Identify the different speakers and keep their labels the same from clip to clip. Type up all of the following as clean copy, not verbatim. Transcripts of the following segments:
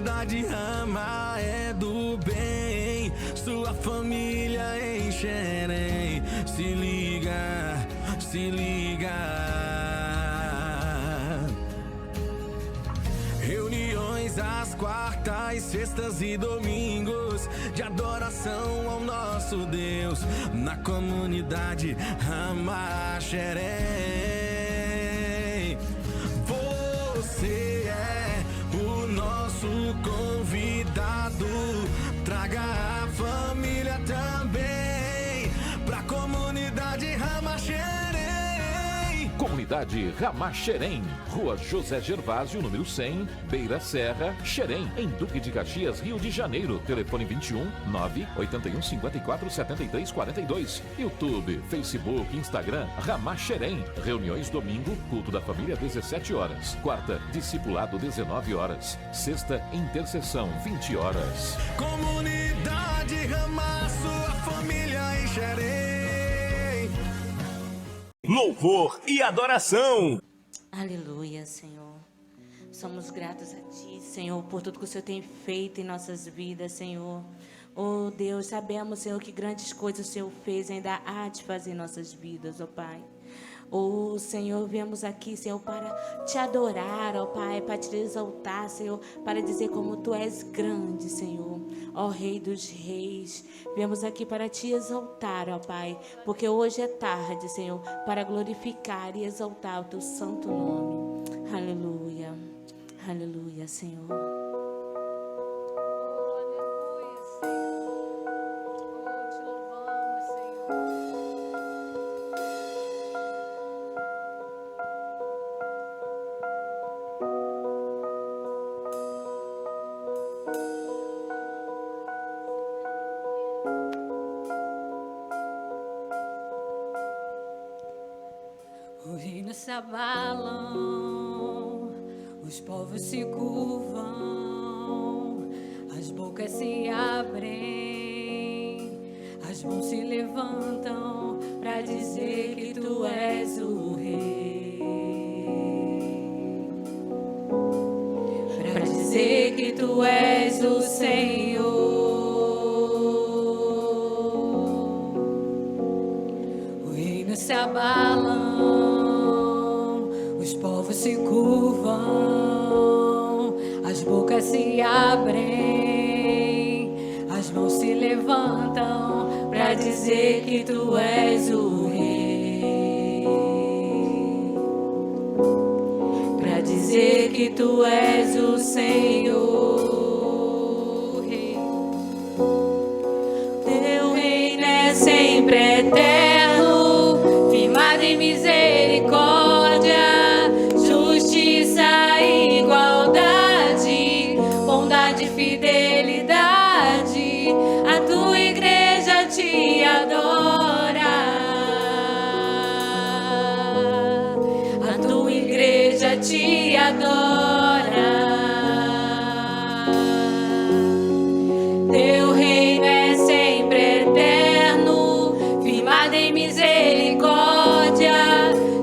Speaker 1: Comunidade Rama é do bem, sua família em Xerém. Se liga, se liga. Reuniões às quartas, sextas e domingos de adoração ao nosso Deus na comunidade Rama Xerém. Você é o nosso convidado, traga a família também pra comunidade Rama Xerém.
Speaker 2: Comunidade Rama Xerém, Rua José Gervásio, número 100, Beira Serra, Xerém, em Duque de Caxias, Rio de Janeiro. Telefone 21 981 54 73 42. YouTube, Facebook, Instagram, Rama Xerém. Reuniões domingo, culto da família 17 horas. Quarta, discipulado 19 horas. Sexta, intercessão 20 horas.
Speaker 1: Comunidade Rama, sua família em Xerém.
Speaker 3: Louvor e adoração.
Speaker 4: Aleluia, Senhor. Somos gratos a Ti, Senhor, por tudo que o Senhor tem feito em nossas vidas, Senhor. Oh, Deus, sabemos, Senhor, que grandes coisas o Senhor fez e ainda há de fazer em nossas vidas, ó Pai. Oh, Senhor, viemos aqui, Senhor, para Te adorar, ó Pai, para Te exaltar, Senhor, para dizer como Tu és grande, Senhor, ó Rei dos Reis. Viemos aqui para Te exaltar, ó Pai, porque hoje é tarde, Senhor, para glorificar e exaltar o Teu santo nome. Aleluia, aleluia, Senhor.
Speaker 5: Os reinos se abalam, os povos se curvam, as bocas se abrem, as mãos se levantam para dizer que Tu és o Rei, para dizer que Tu és o Senhor. Os reinos se abalam, os povos se curvam, as bocas se abrem, as mãos se levantam para dizer que Tu és o Rei, para dizer que Tu és o Senhor. Teu reino é sempre eterno, firmado em misericórdia, justiça e igualdade, bondade e fidelidade. A Tua igreja Te adora, a Tua igreja Te adora. Teu reino é sempre eterno, firmado em misericórdia,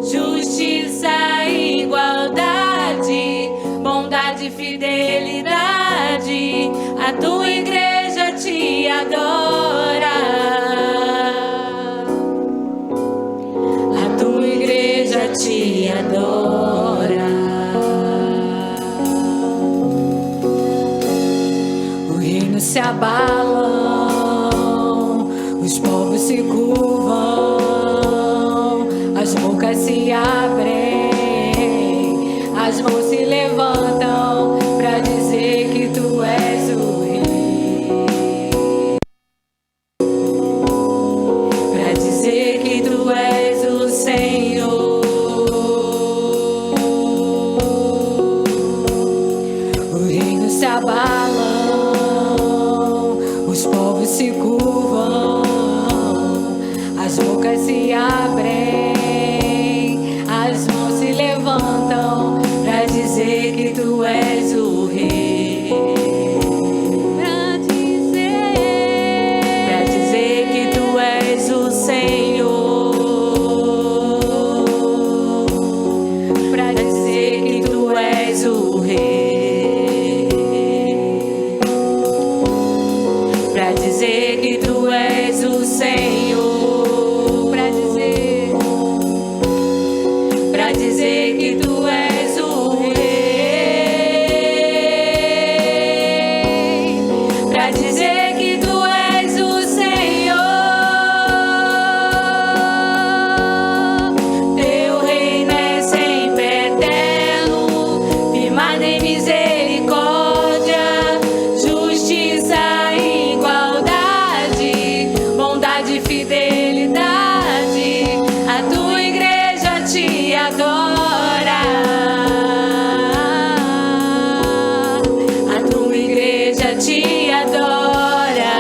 Speaker 5: justiça e igualdade, bondade e fidelidade. A Tua igreja Te adora, a Tua igreja Te adora. Os reinos se abalam, os povos se curvam, as bocas se abrem, as mãos se levantam para dizer que Tu és o Rei, para dizer que Tu és o Senhor. Os reinos se abalam, os povos se curvam, as bocas se abrem, as mãos se levantam para dizer que Tu és o Rei, para dizer que Tu és o Senhor, para dizer que Tu és o Rei. dizer que tu és o Senhor, pra dizer que tu és o Rei, pra dizer que tu és o Senhor. Teu reino é sempre eterno, firmado em misericórdia, justiça e igualdade, bondade e fidelidade. A tua igreja te adora, a tua igreja te adora.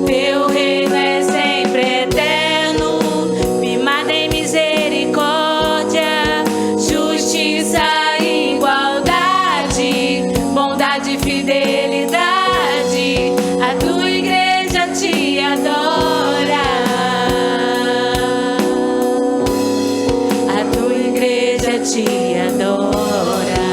Speaker 5: Teu reino é sempre eterno, firmado em misericórdia, justiça e igualdade, bondade e fidelidade. A tua igreja te adora, a tua igreja te adora.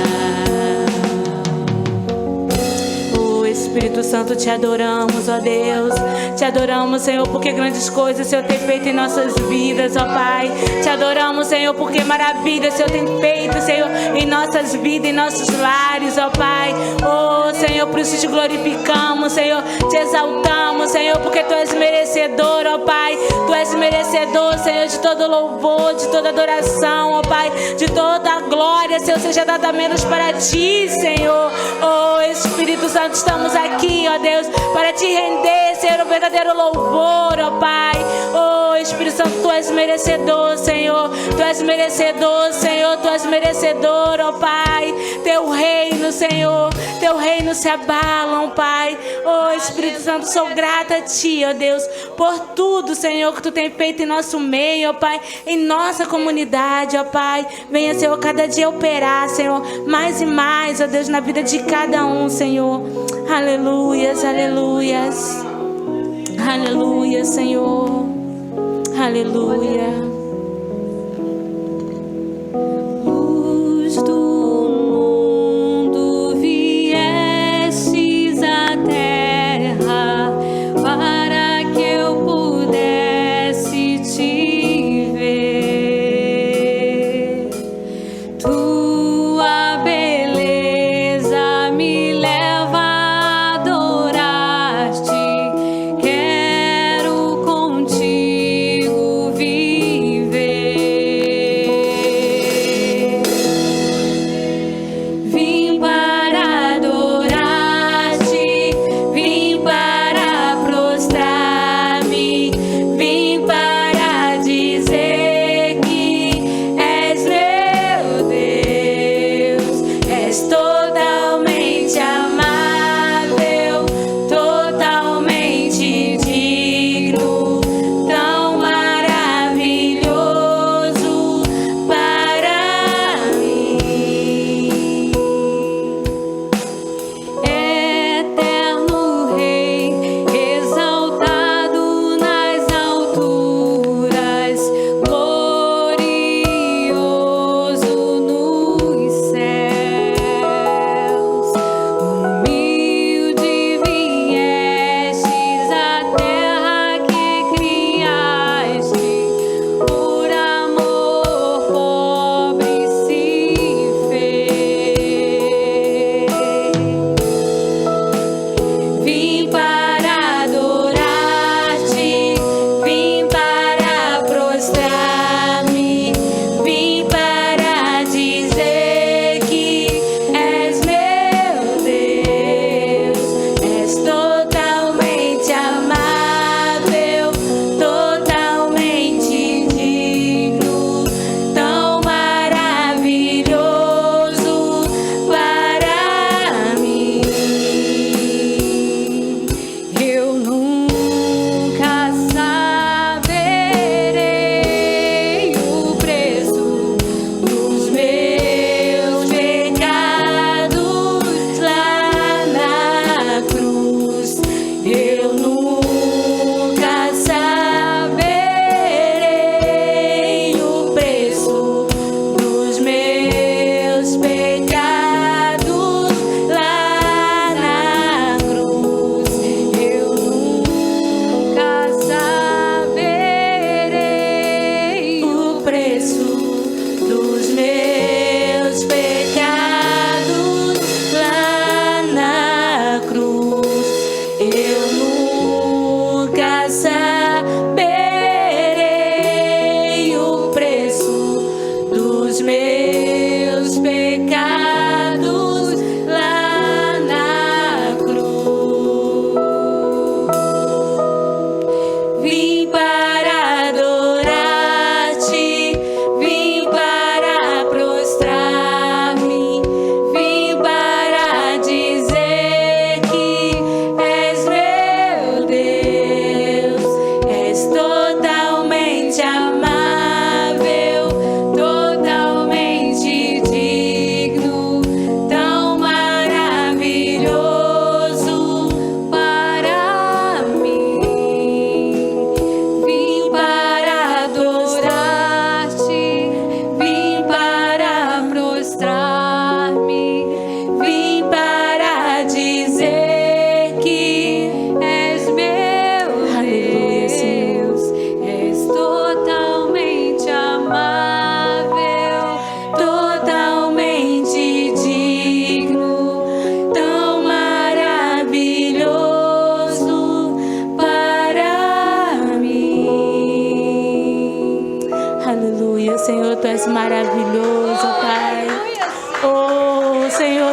Speaker 5: Oh Espírito Santo, te adoramos, ó Deus. Te adoramos, Senhor, porque grandes coisas o Senhor tem feito em nossas vidas, ó Pai. Te adoramos, Senhor, porque maravilhas o Senhor tem feito, Senhor, em nossas vidas, em nossos lares, ó Pai. Oh Senhor, por isso te glorificamos, Senhor, te exaltamos, Senhor, porque Tu és merecedor, ó Pai. Tu és merecedor, Senhor, de todo louvor, de toda adoração, ó Pai, de toda a glória, Senhor, seja dada menos para Ti, Senhor. Oh Espírito Santo, estamos aqui, ó Deus, para Te render, Senhor, o verdadeiro louvor, ó Pai. Oh Espírito Santo, Tu és merecedor, Senhor. Tu és merecedor, Senhor. Tu és merecedor, ó Pai. Teu reino, Senhor, Teu reino se abalam, Pai. Oh Espírito Santo, sou grata a Ti, ó Deus, por tudo, Senhor, que Tu tem feito em nosso meio, ó Pai, em nossa comunidade, ó Pai. Venha, Senhor, cada dia operar, Senhor, mais e mais, ó Deus, na vida de cada um, Senhor. Aleluias, aleluias. Aleluia, Senhor. Aleluia. Luz do mundo, viestes à terra para que eu pudesse te ver. Tua beleza me leva a adorar-te. Quero contigo viver. Vim para adorar-te, vim para prostrar-me, vim para dizer que és meu Deus.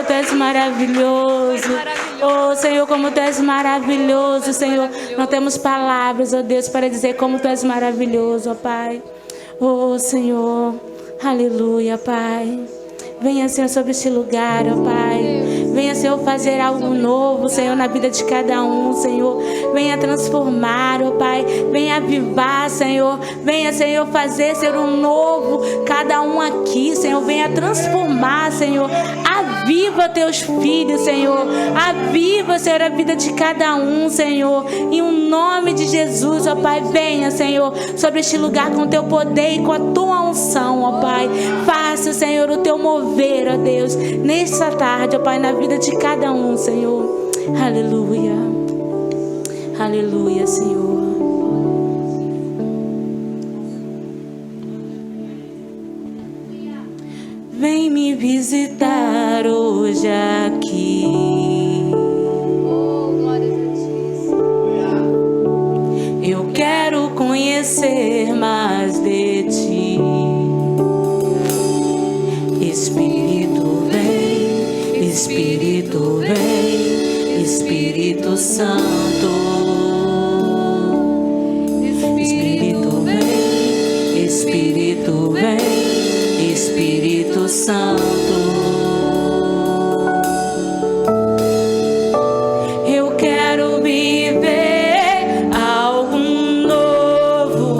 Speaker 5: Senhor, Tu és maravilhoso. Oh, Senhor, como Tu és maravilhoso, Senhor. Não temos palavras, ó Deus, para dizer como Tu és maravilhoso, ó Pai. Oh, Senhor, aleluia, Pai. Venha, Senhor, sobre este lugar, ó Pai. Venha, Senhor, fazer algo novo, Senhor, na vida de cada um, Senhor. Venha transformar, ó Pai. Venha avivar, Senhor. Venha, Senhor, fazer, Senhor, um novo, cada um aqui, Senhor. Venha transformar, Senhor. Aviva Teus filhos, Senhor. Aviva, Senhor, a vida de cada um, Senhor. Em o nome de Jesus, ó Pai. Venha, Senhor, sobre este lugar com Teu poder e com a Tua unção, ó Pai. Faça, Senhor, o Teu mover, ó Deus, nesta tarde, ó Pai, na vida de cada um, Senhor. Aleluia. Aleluia, Senhor. Vem me visitar hoje aqui.
Speaker 6: Oh, glórias a Ti.
Speaker 5: Eu quero conhecer mais de Ti. Espírito vem, Espírito vem, Espírito Santo. Espírito vem, Espírito vem, Espírito Santo. Eu quero viver algo novo.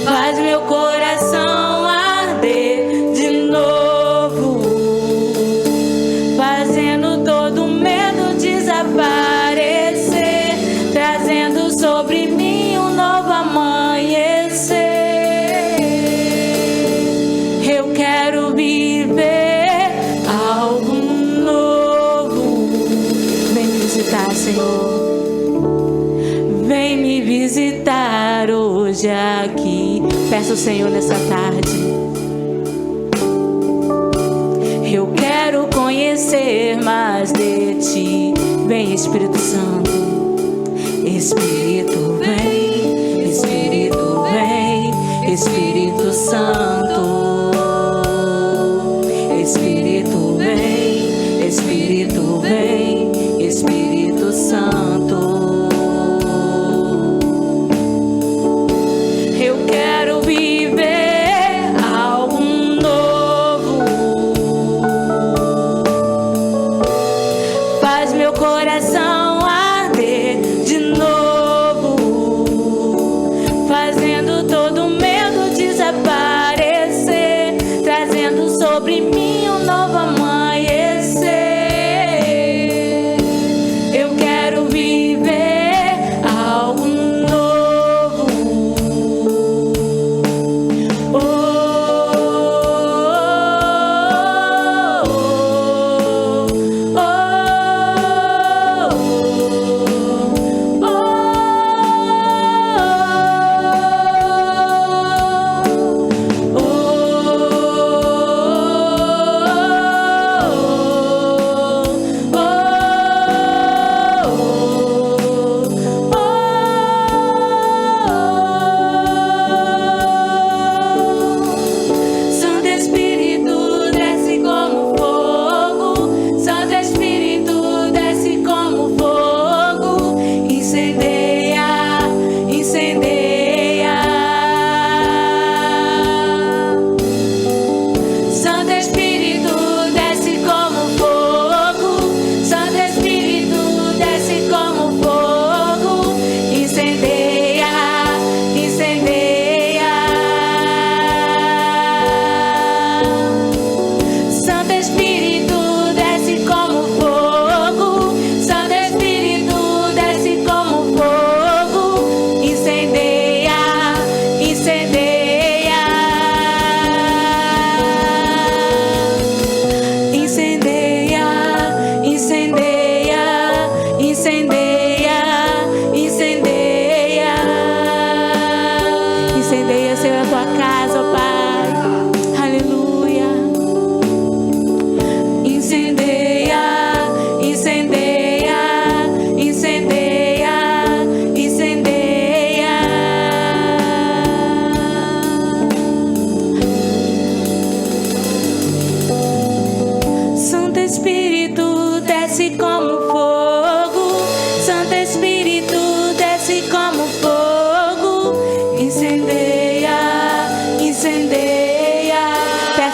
Speaker 5: Faz meu coração arder de novo, fazendo todo medo desaparecer, trazendo sobre mim um novo amanhecer. Eu quero viver algo novo. Vem me visitar, Senhor. Vem me visitar hoje aqui. Peço ao Senhor nessa tarde. Eu quero conhecer mais de Ti. Vem, Espírito Santo. Espírito vem, Espírito vem, Espírito Santo. Espírito vem, Espírito vem, Espírito Santo. Eu quero viver algo novo. Faz meu coração arder de novo, fazendo todo medo desaparecer,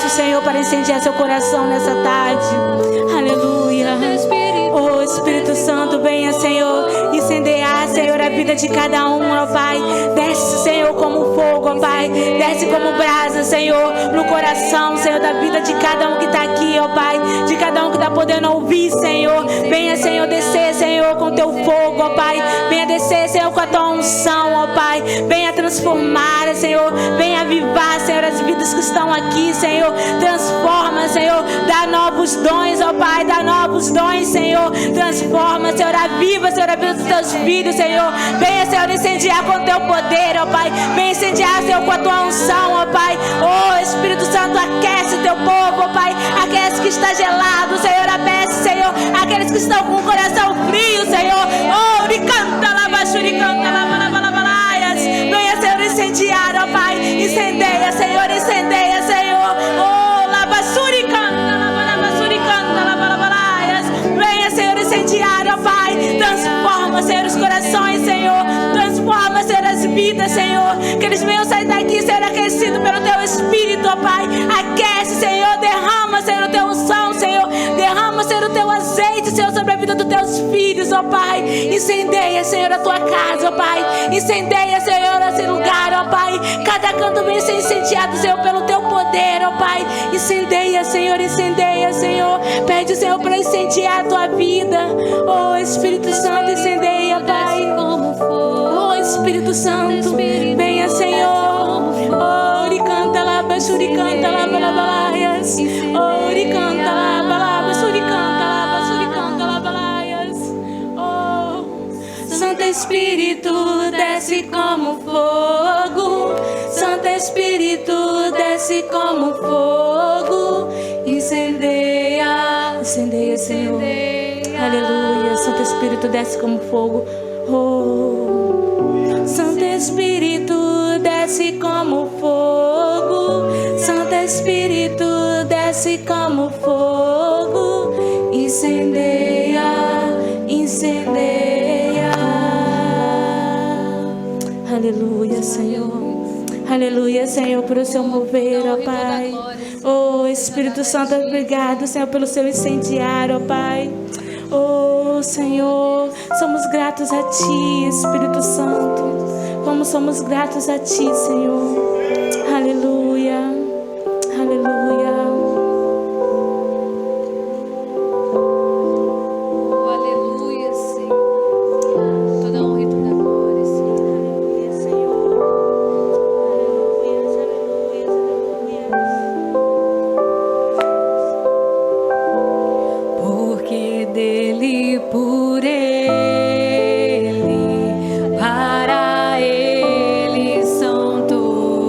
Speaker 5: peço, Senhor, para incendiar seu coração nessa tarde. Aleluia. Oh, Espírito Santo, venha, Senhor, incendiar, Senhor, a vida de cada um, ó Pai. Desce, Senhor, como fogo, ó Pai. Desce como brasa, Senhor, no coração, Senhor, da vida de cada um que está aqui, ó Pai. De cada um que está podendo ouvir, Senhor. Venha, Senhor, descer, Senhor, com teu fogo, ó Pai. Venha descer, Senhor, com a tua unção, ó Pai. Venha transformar, Senhor. Venha avivar, Senhor, as vidas que estão aqui, Senhor. Transforma, Senhor. Dá novos dons, ó Pai. Dá novos dons, Senhor. Transforma, Senhor. Aviva, Senhor, a vida dos teus filhos, Senhor. Venha, Senhor, incendiar com o teu poder, ó Pai. Venha incendiar, Senhor, com a tua unção, ó Pai. Oh, Espírito Santo, aquece o teu povo, ó Pai. Aquece que está gelado, Senhor. Aquece, Senhor, aqueles que estão com o coração frio, Senhor. Oh, uricanta, labachuricanta, labalaias. Venha, Senhor, incendiar, ó Pai. Incendeia, Senhor, incendeia, Senhor. Oh, labachuricanta, labalaias. Venha, Senhor, incendiar, ó Pai. Transforma, Senhor, os corações, Senhor. Transforma, Senhor, as vidas, Senhor. Que eles venham sair daqui, Senhor, aquecido pelo teu Espírito, ó Pai. Aquece, Senhor, derrama, Senhor, o teu unção, Senhor. Derrama, Senhor, o teu azeite, Senhor, sobre a vida dos teus filhos, ó Pai. Incendeia, Senhor, a tua casa, ó Pai. Incendeia, Senhor, esse lugar, ó Pai. Cada canto vem ser incendiado, Senhor, pelo teu poder, ó Pai. Incendeia, Senhor, incendeia, Senhor. Pede, Senhor, para incendiar a tua vida. Oh, Espírito Santo, incendeia, Pai. Oh, Espírito Santo, venha, Senhor. Oh, uricanta lá, baixuricanta lá, balabalaias. Oh, uricanta lá, balabasuricanta lá, basuricanta lá, balaias. Oh, Santo Espírito, desce como fogo. Santo Espírito, desce como fogo. Incendeia, incendeia, Senhor. Aleluia. Santo Espírito, desce como fogo. Oh, Santo Espírito, desce como fogo. Santo Espírito, desce como fogo. Incendeia, incendeia. Aleluia, Senhor. Aleluia, Senhor, por o seu mover, ó Pai. Oh, Espírito Santo, obrigado, Senhor, pelo seu incendiar, ó Pai. Oh, Senhor, somos gratos a Ti, Espírito Santo. Como somos gratos a Ti, Senhor. Aleluia, aleluia.
Speaker 6: Oh, aleluia, Senhor. Toda honra e toda glória, Senhor.
Speaker 5: Aleluia, Senhor. Aleluia, aleluia.
Speaker 6: Porque dele, por ele, para ele são todas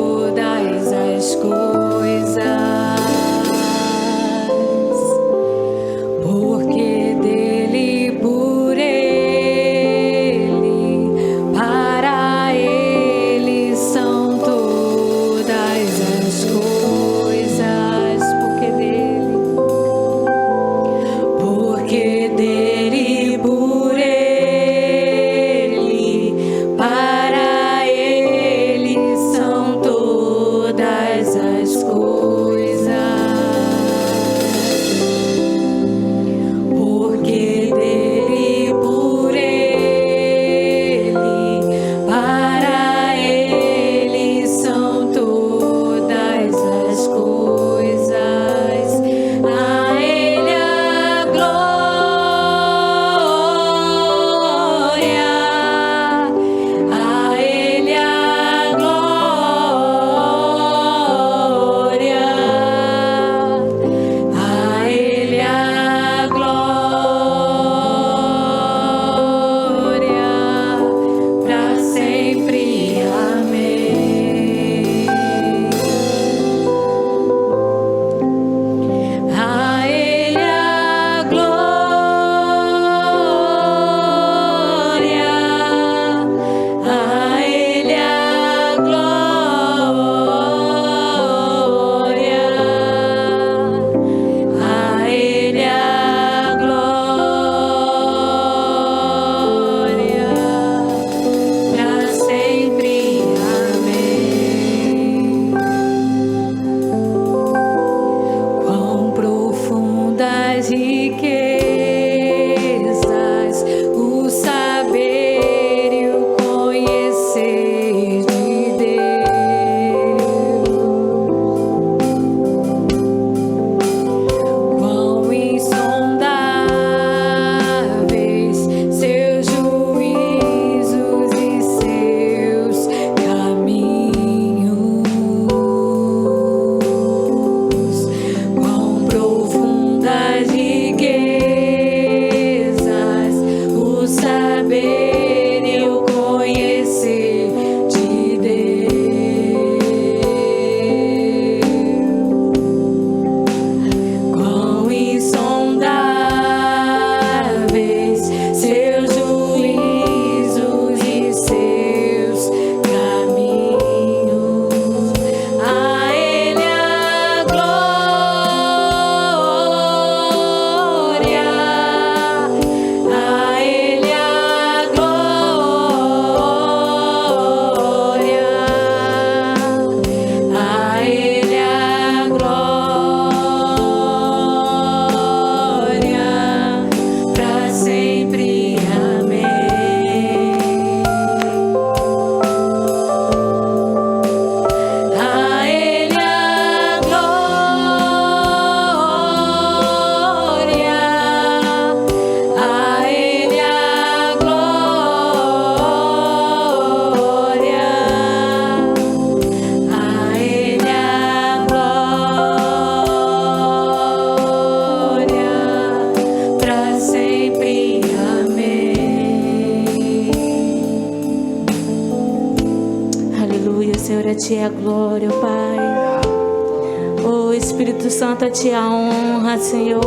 Speaker 4: Ti é a glória, ó Pai. Oh, Espírito Santo, a Ti a honra, Senhor.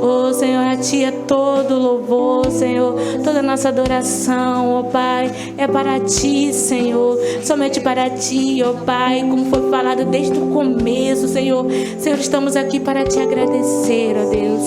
Speaker 4: Oh, Senhor, a Ti é todo louvor, Senhor. Toda a nossa adoração, ó Pai, é para Ti, Senhor. Somente para Ti, ó Pai. Como foi falado desde o começo, Senhor. Senhor, estamos aqui para Te agradecer, ó Deus.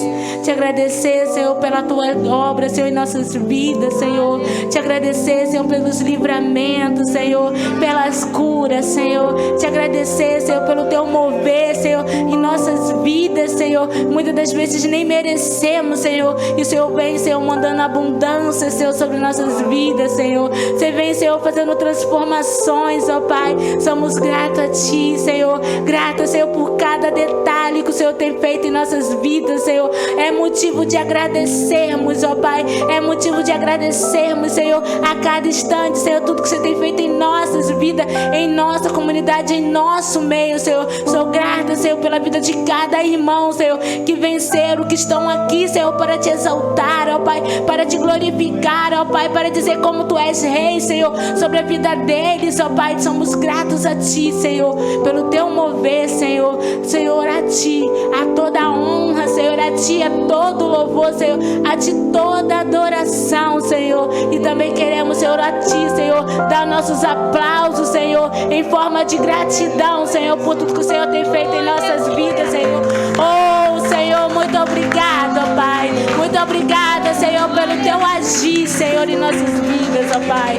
Speaker 4: Te agradecer, Senhor, pela Tua obra, Senhor, em nossas vidas, Senhor. Te agradecer, Senhor, pelos livramentos, Senhor. Pelas curas, Senhor. Te agradecer, Senhor, pelo Teu mover, Senhor, em nossas vidas, Senhor. Muitas das vezes nem merecemos, Senhor. E o Senhor vem, Senhor, mandando abundância, Senhor, sobre nossas vidas, Senhor. Você vem, Senhor, fazendo transformações, ó Pai. Somos gratos a Ti, Senhor. Gratos, Senhor, por cada detalhe que o Senhor tem feito em nossas vidas, Senhor. É motivo de agradecermos, ó Pai. É motivo de agradecermos, Senhor, a cada instante, Senhor, tudo que você tem feito em nossas vidas, em nossa comunidade, em nosso meio, Senhor. Sou grata, Senhor, pela vida de cada irmão, Senhor, que venceram, que estão aqui, Senhor, para Te exaltar, ó Pai, para Te glorificar, ó Pai, para dizer como Tu és Rei, Senhor, sobre a vida deles, ó Pai. Somos gratos a Ti, Senhor, pelo Teu mover, Senhor. Senhor, a Ti, a toda a honra, Senhor, a Ti, a todo louvor, Senhor, a Ti toda adoração, Senhor. E também queremos, Senhor, a Ti, Senhor, dar nossos aplausos, Senhor, em forma de gratidão, Senhor, por tudo que o Senhor tem feito em nossas vidas, Senhor. Oh, Senhor, muito obrigado, ó Pai. Muito obrigada, Senhor, pelo Teu agir, Senhor, em nossas vidas, ó Pai.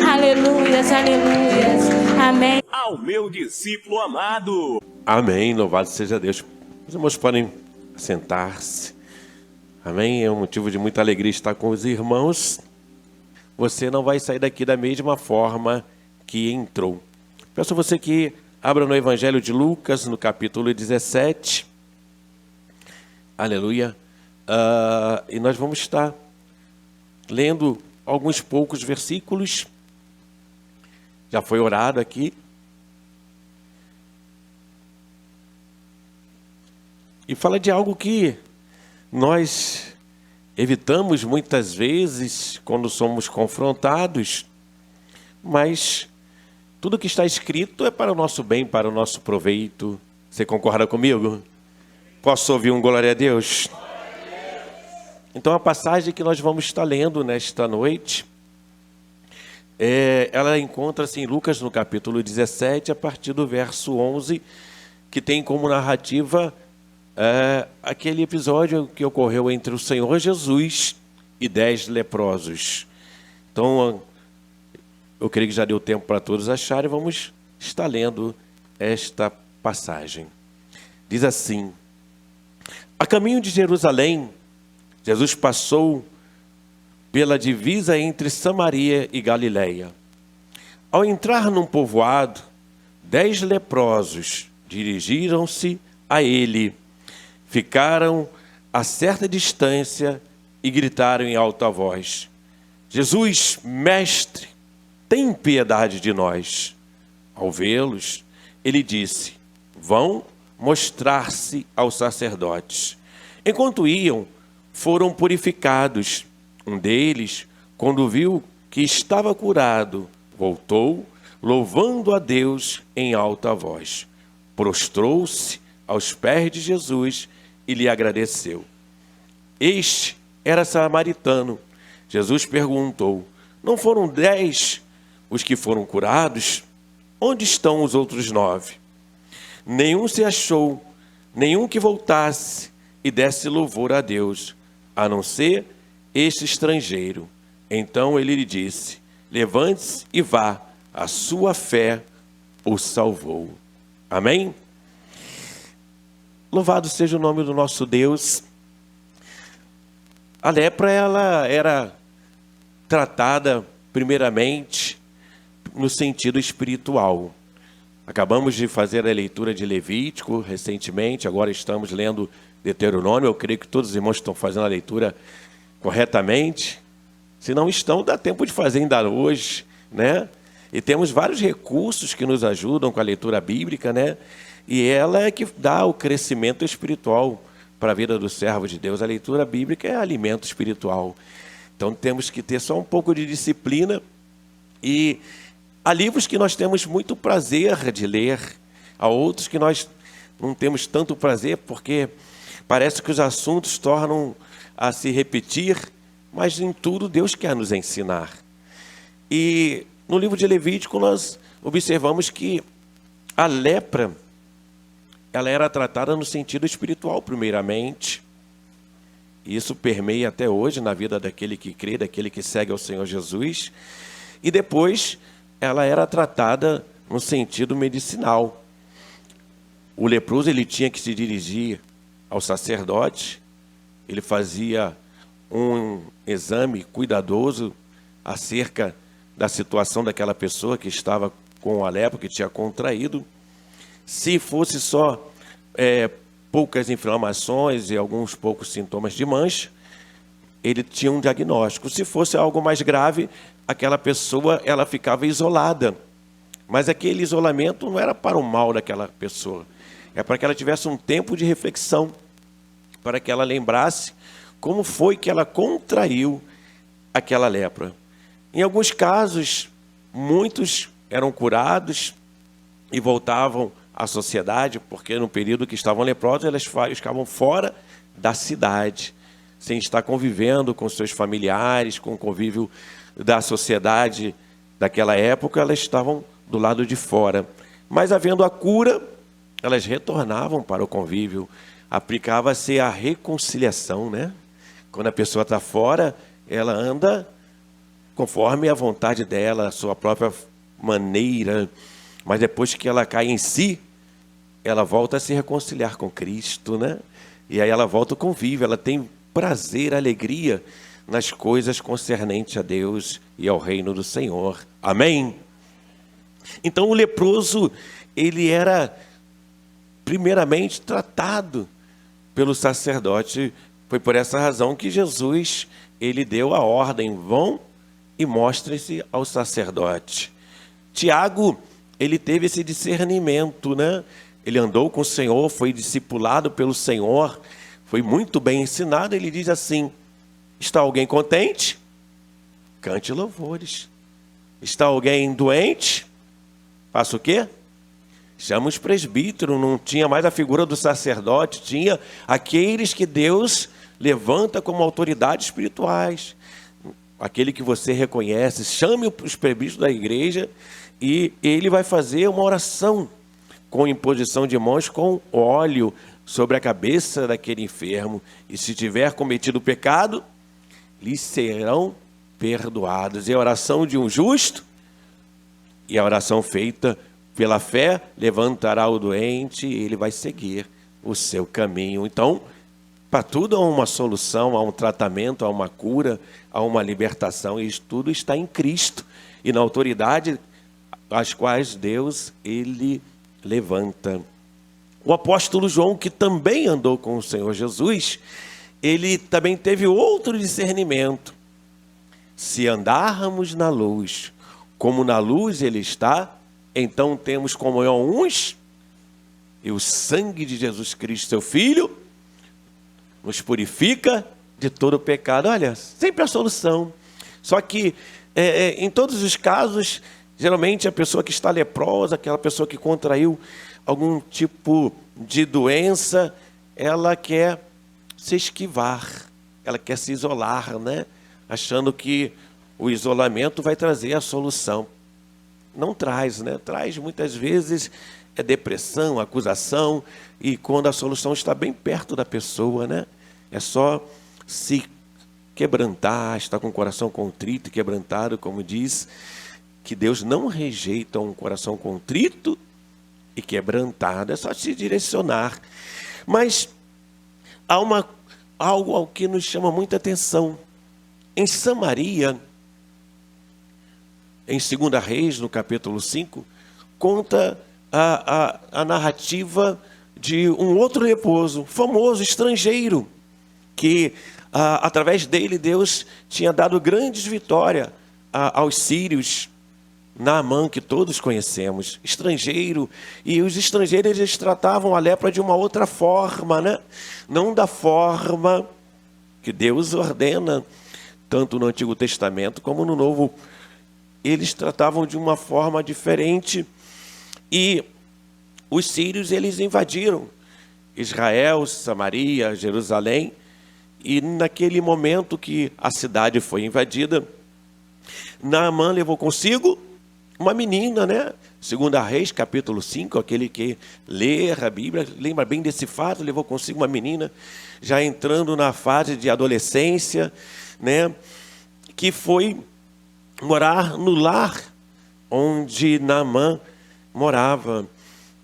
Speaker 4: Aleluias, aleluias. Amém.
Speaker 3: Ao meu discípulo amado.
Speaker 7: Amém, louvado seja Deus. Os irmãos podem sentar-se. Amém, é um motivo de muita alegria estar com os irmãos. Você não vai sair daqui da mesma forma que entrou. Peço a você que abra no Evangelho de Lucas, no capítulo 17. Aleluia. E nós vamos estar lendo alguns poucos versículos. Já foi orado aqui. E fala de algo que nós evitamos muitas vezes quando somos confrontados, mas tudo que está escrito é para o nosso bem, para o nosso proveito. Você concorda comigo? Posso ouvir um glória a Deus? Então a passagem que nós vamos estar lendo nesta noite, ela encontra-se em Lucas no capítulo 17, a partir do verso 11, que tem como narrativa aquele episódio que ocorreu entre o Senhor Jesus e 10 leprosos. Então, eu creio que já deu tempo para todos acharem, vamos estar lendo esta passagem. Diz assim: a caminho de Jerusalém, Jesus passou pela divisa entre Samaria e Galileia. Ao entrar num povoado, 10 leprosos dirigiram-se a ele. Ficaram a certa distância e gritaram em alta voz: Jesus, mestre, tem piedade de nós. Ao vê-los, ele disse: vão mostrar-se aos sacerdotes. Enquanto iam, foram purificados. Um deles, quando viu que estava curado, voltou, louvando a Deus em alta voz. Prostrou-se aos pés de Jesus e lhe agradeceu. Este era samaritano. Jesus perguntou: não foram 10 os que foram curados? Onde estão os outros 9? Nenhum se achou, nenhum que voltasse e desse louvor a Deus, a não ser este estrangeiro. Então ele lhe disse: levante-se e vá, a sua fé o salvou. Amém? Louvado seja o nome do nosso Deus. A lepra, ela era tratada primeiramente no sentido espiritual. Acabamos de fazer a leitura de Levítico recentemente, agora estamos lendo Deuteronômio. Eu creio que todos os irmãos estão fazendo a leitura corretamente. Se não estão, dá tempo de fazer ainda hoje, né? E temos vários recursos que nos ajudam com a leitura bíblica, né? E ela é que dá o crescimento espiritual para a vida do servo de Deus. A leitura bíblica é alimento espiritual. Então temos que ter só um pouco de disciplina. E Há livros que nós temos muito prazer de ler, há outros que nós não temos tanto prazer, porque parece que os assuntos tornam a se repetir, mas em tudo Deus quer nos ensinar. E no livro de Levítico nós observamos que a lepra, ela era tratada no sentido espiritual primeiramente. Isso permeia até hoje na vida daquele que crê, daquele que segue ao Senhor Jesus. E depois ela era tratada no sentido medicinal. O leproso, ele tinha que se dirigir ao sacerdote, ele fazia um exame cuidadoso acerca da situação daquela pessoa que estava com a lepra, que tinha contraído. Se fosse só poucas inflamações e alguns poucos sintomas de mancha, ele tinha um diagnóstico. Se fosse algo mais grave, aquela pessoa ela ficava isolada. Mas aquele isolamento não era para o mal daquela pessoa, é para que ela tivesse um tempo de reflexão, para que ela lembrasse como foi que ela contraiu aquela lepra. Em alguns casos, muitos eram curados e voltavam à sociedade, porque no período que estavam leprosos, elas ficavam fora da cidade, sem estar convivendo com seus familiares, com o convívio da sociedade daquela época, elas estavam do lado de fora. Mas, havendo a cura, elas retornavam para o convívio. Aplicava-se a reconciliação, né? Quando a pessoa está fora, ela anda conforme a vontade dela, a sua própria maneira. Mas depois que ela cai em si, ela volta a se reconciliar com Cristo, né? E aí ela volta ao convívio, ela tem prazer, alegria nas coisas concernentes a Deus e ao reino do Senhor. Amém? Então o leproso, ele era primeiramente tratado pelo sacerdote. Foi por essa razão que Jesus, ele deu a ordem: vão e mostrem-se ao sacerdote. Tiago, ele teve esse discernimento, né? Ele andou com o Senhor, foi discipulado pelo Senhor, foi muito bem ensinado. Ele diz assim: está alguém contente? Cante louvores. Está alguém doente? Faça o quê? Chama os presbíteros. Não tinha mais a figura do sacerdote, tinha aqueles que Deus levanta como autoridades espirituais. Aquele que você reconhece, chame os presbíteros da igreja e ele vai fazer uma oração com imposição de mãos, com óleo sobre a cabeça daquele enfermo. E se tiver cometido pecado, lhes serão perdoados. E a oração de um justo, e a oração feita pela fé, levantará o doente e ele vai seguir o seu caminho. Então, para tudo há uma solução, há um tratamento, há uma cura, há uma libertação. E isso tudo está em Cristo e na autoridade as quais Deus, ele levanta. O apóstolo João, que também andou com o Senhor Jesus, ele também teve outro discernimento. Se andarmos na luz, como na luz ele está, então temos comunhão uns, e o sangue de Jesus Cristo, seu Filho, nos purifica de todo pecado. Olha, sempre a solução. Só que em todos os casos, geralmente a pessoa que está leprosa, aquela pessoa que contraiu algum tipo de doença, ela quer se esquivar, ela quer se isolar, né? Achando que o isolamento vai trazer a solução. Não traz, né? Traz muitas vezes depressão, acusação, e quando a solução está bem perto da pessoa, né? É só se quebrantar, estar com o coração contrito e quebrantado, como diz, que Deus não rejeita um coração contrito e quebrantado, é só se direcionar. Mas há algo que nos chama muita atenção. Em Samaria, em 2 Reis, no capítulo 5, conta a narrativa de um outro leproso, famoso, estrangeiro, que através dele Deus tinha dado grandes vitórias aos sírios. Naamã, que todos conhecemos, estrangeiro, e os estrangeiros eles tratavam a lepra de uma outra forma, né? Não da forma que Deus ordena, tanto no Antigo Testamento como no Novo. eles tratavam de uma forma diferente. E os sírios, eles invadiram Israel, Samaria, Jerusalém. E naquele momento que a cidade foi invadida, Naamã levou consigo uma menina, né? 2 Reis, capítulo 5, aquele que lê a Bíblia, lembra bem desse fato, levou consigo uma menina, já entrando na fase de adolescência, né? Que foi morar no lar onde Naamã morava.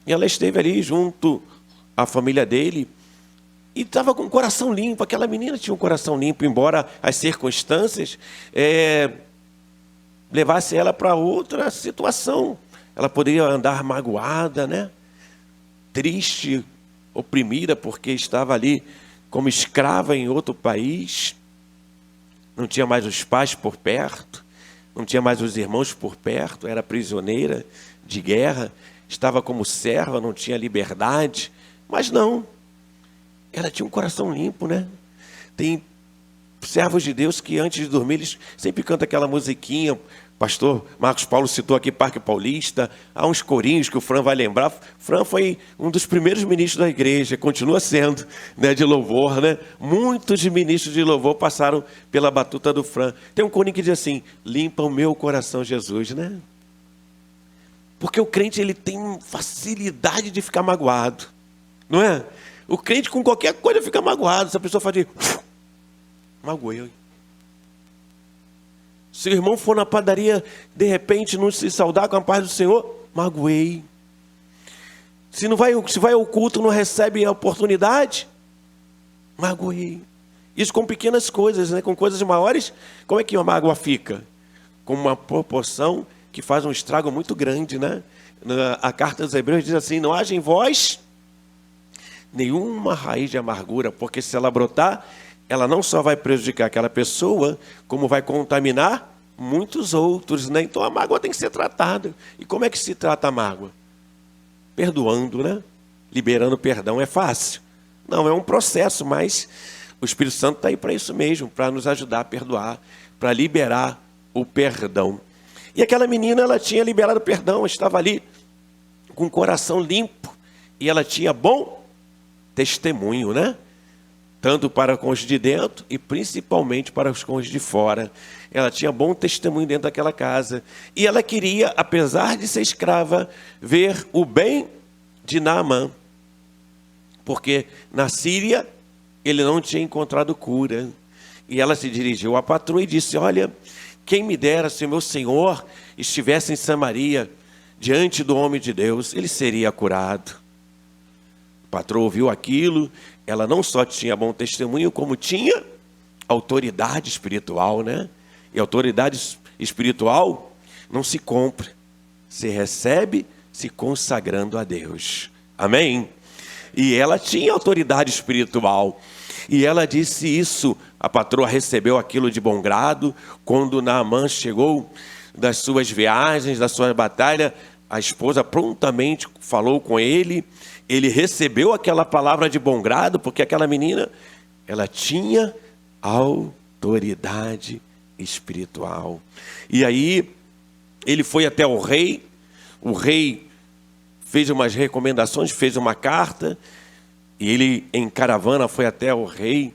Speaker 7: E ela esteve ali junto à família dele, e estava com o coração limpo. Aquela menina tinha um coração limpo, embora as circunstâncias levasse ela para outra situação. Ela poderia andar magoada, né? Triste, oprimida, porque estava ali como escrava em outro país. Não tinha mais os pais por perto, não tinha mais os irmãos por perto, era prisioneira de guerra, estava como serva, não tinha liberdade. Mas não, ela tinha um coração limpo, né? Tem servos de Deus que antes de dormir, eles sempre cantam aquela musiquinha. Pastor Marcos Paulo citou aqui Parque Paulista. Há uns corinhos que o Fran vai lembrar. Fran foi um dos primeiros ministros da igreja, continua sendo, né, de louvor, né? Muitos ministros de louvor passaram pela batuta do Fran. Tem um corinho que diz assim: limpa o meu coração, Jesus, né? Porque o crente, ele tem facilidade de ficar magoado, não é? O crente com qualquer coisa fica magoado. Se a pessoa faz de... magoei. Se o irmão for na padaria, de repente não se saudar com a paz do Senhor, magoei. Se vai ao culto, não recebe a oportunidade, magoei. Isso com pequenas coisas, né? Com coisas maiores, como é que a mágoa fica? Com uma proporção que faz um estrago muito grande, né? A carta dos Hebreus diz assim: não haja em vós nenhuma raiz de amargura, porque se ela brotar, ela não só vai prejudicar aquela pessoa, como vai contaminar muitos outros, né? Então a mágoa tem que ser tratada. E como é que se trata a mágoa? Perdoando, né? Liberando perdão é fácil? Não, é um processo, mas o Espírito Santo está aí para isso mesmo, para nos ajudar a perdoar, para liberar o perdão. E aquela menina, ela tinha liberado o perdão, estava ali com o coração limpo, e ela tinha bom testemunho, né? Tanto para com os de dentro e principalmente para os com os de fora. Ela tinha bom testemunho dentro daquela casa. E ela queria, apesar de ser escrava, ver o bem de Naamã. Porque na Síria ele não tinha encontrado cura. E ela se dirigiu à patroa e disse: olha, quem me dera se o meu senhor estivesse em Samaria, diante do homem de Deus, ele seria curado. A patroa ouviu aquilo. Ela não só tinha bom testemunho, como tinha autoridade espiritual, né? E autoridade espiritual não se compra, se recebe se consagrando a Deus. Amém? E ela tinha autoridade espiritual. E ela disse isso. A patroa recebeu aquilo de bom grado. Quando Naamã chegou das suas viagens, da sua batalha, a esposa prontamente falou com ele. Ele recebeu aquela palavra de bom grado, porque aquela menina, ela tinha autoridade espiritual. E aí, ele foi até o rei fez umas recomendações, fez uma carta, e ele, em caravana, foi até o rei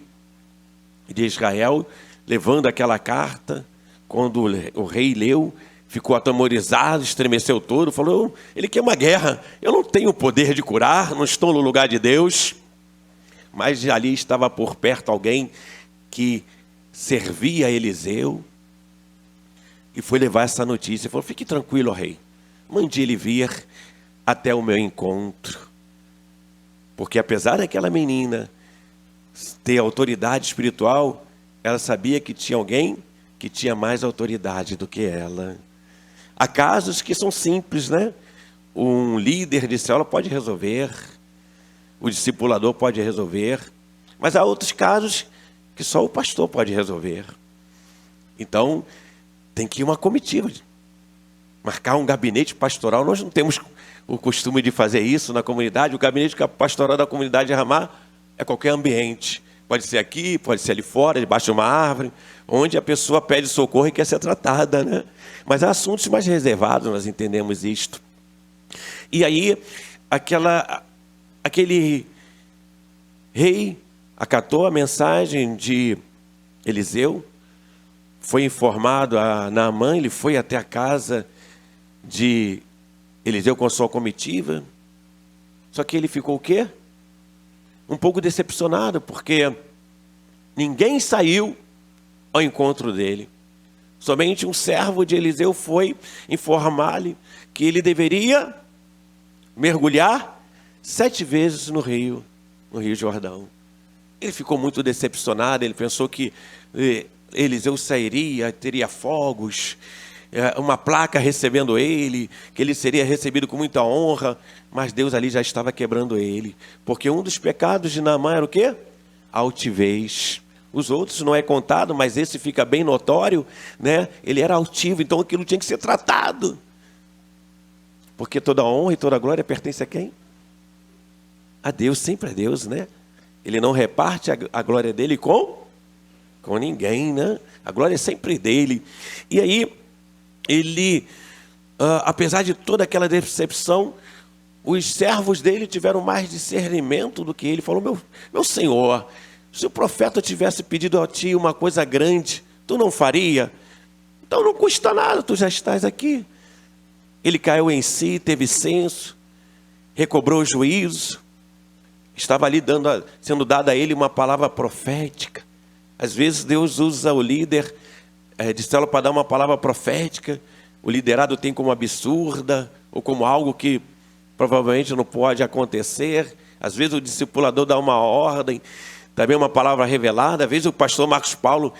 Speaker 7: de Israel, levando aquela carta. Quando o rei leu, ficou atemorizado, estremeceu todo, falou: ele quer uma guerra, eu não tenho o poder de curar, não estou no lugar de Deus. Mas ali estava por perto alguém que servia a Eliseu, e foi levar essa notícia. Falou: fique tranquilo, ó rei, mande ele vir até o meu encontro. Porque apesar daquela menina ter autoridade espiritual, ela sabia que tinha alguém que tinha mais autoridade do que ela. Há casos que são simples, né? Um líder de célula pode resolver, o discipulador pode resolver, mas há outros casos que só o pastor pode resolver. Então, tem que ir uma comitiva, marcar um gabinete pastoral. Nós não temos o costume de fazer isso na comunidade. O gabinete pastoral da comunidade de Ramá é qualquer ambiente. Pode ser aqui, pode ser ali fora, debaixo de uma árvore, onde a pessoa pede socorro e quer ser tratada, né? Mas há assuntos mais reservados, nós entendemos isto. E aí, aquele rei acatou a mensagem de Eliseu, foi informado a Naamã, ele foi até a casa de Eliseu com a sua comitiva. Só que ele ficou o quê? Um pouco decepcionado, porque ninguém saiu ao encontro dele. Somente um servo de Eliseu foi informar-lhe que ele deveria mergulhar 7 vezes no Rio Jordão. Ele ficou muito decepcionado, ele pensou que Eliseu sairia, teria fogos, uma placa recebendo ele, que ele seria recebido com muita honra, mas Deus ali já estava quebrando ele, porque um dos pecados de Naamã era o quê? Altivez. Os outros não é contado, mas esse fica bem notório, né? Ele era altivo, então aquilo tinha que ser tratado, porque toda a honra e toda a glória pertence a quem? A Deus, sempre a Deus, né? Ele não reparte a glória dele com ninguém, né? A glória é sempre dele. E aí, ele, apesar de toda aquela decepção, os servos dele tiveram mais discernimento do que ele. Falou, meu senhor, se o profeta tivesse pedido a ti uma coisa grande, tu não faria? Então não custa nada, tu já estás aqui. Ele caiu em si, teve senso, recobrou o juízo, estava ali sendo dada a ele uma palavra profética. Às vezes Deus usa o líder de célula para dar uma palavra profética. O liderado tem como absurda, ou como algo que provavelmente não pode acontecer. Às vezes o discipulador dá uma ordem, também uma palavra revelada. Às vezes o pastor Marcos Paulo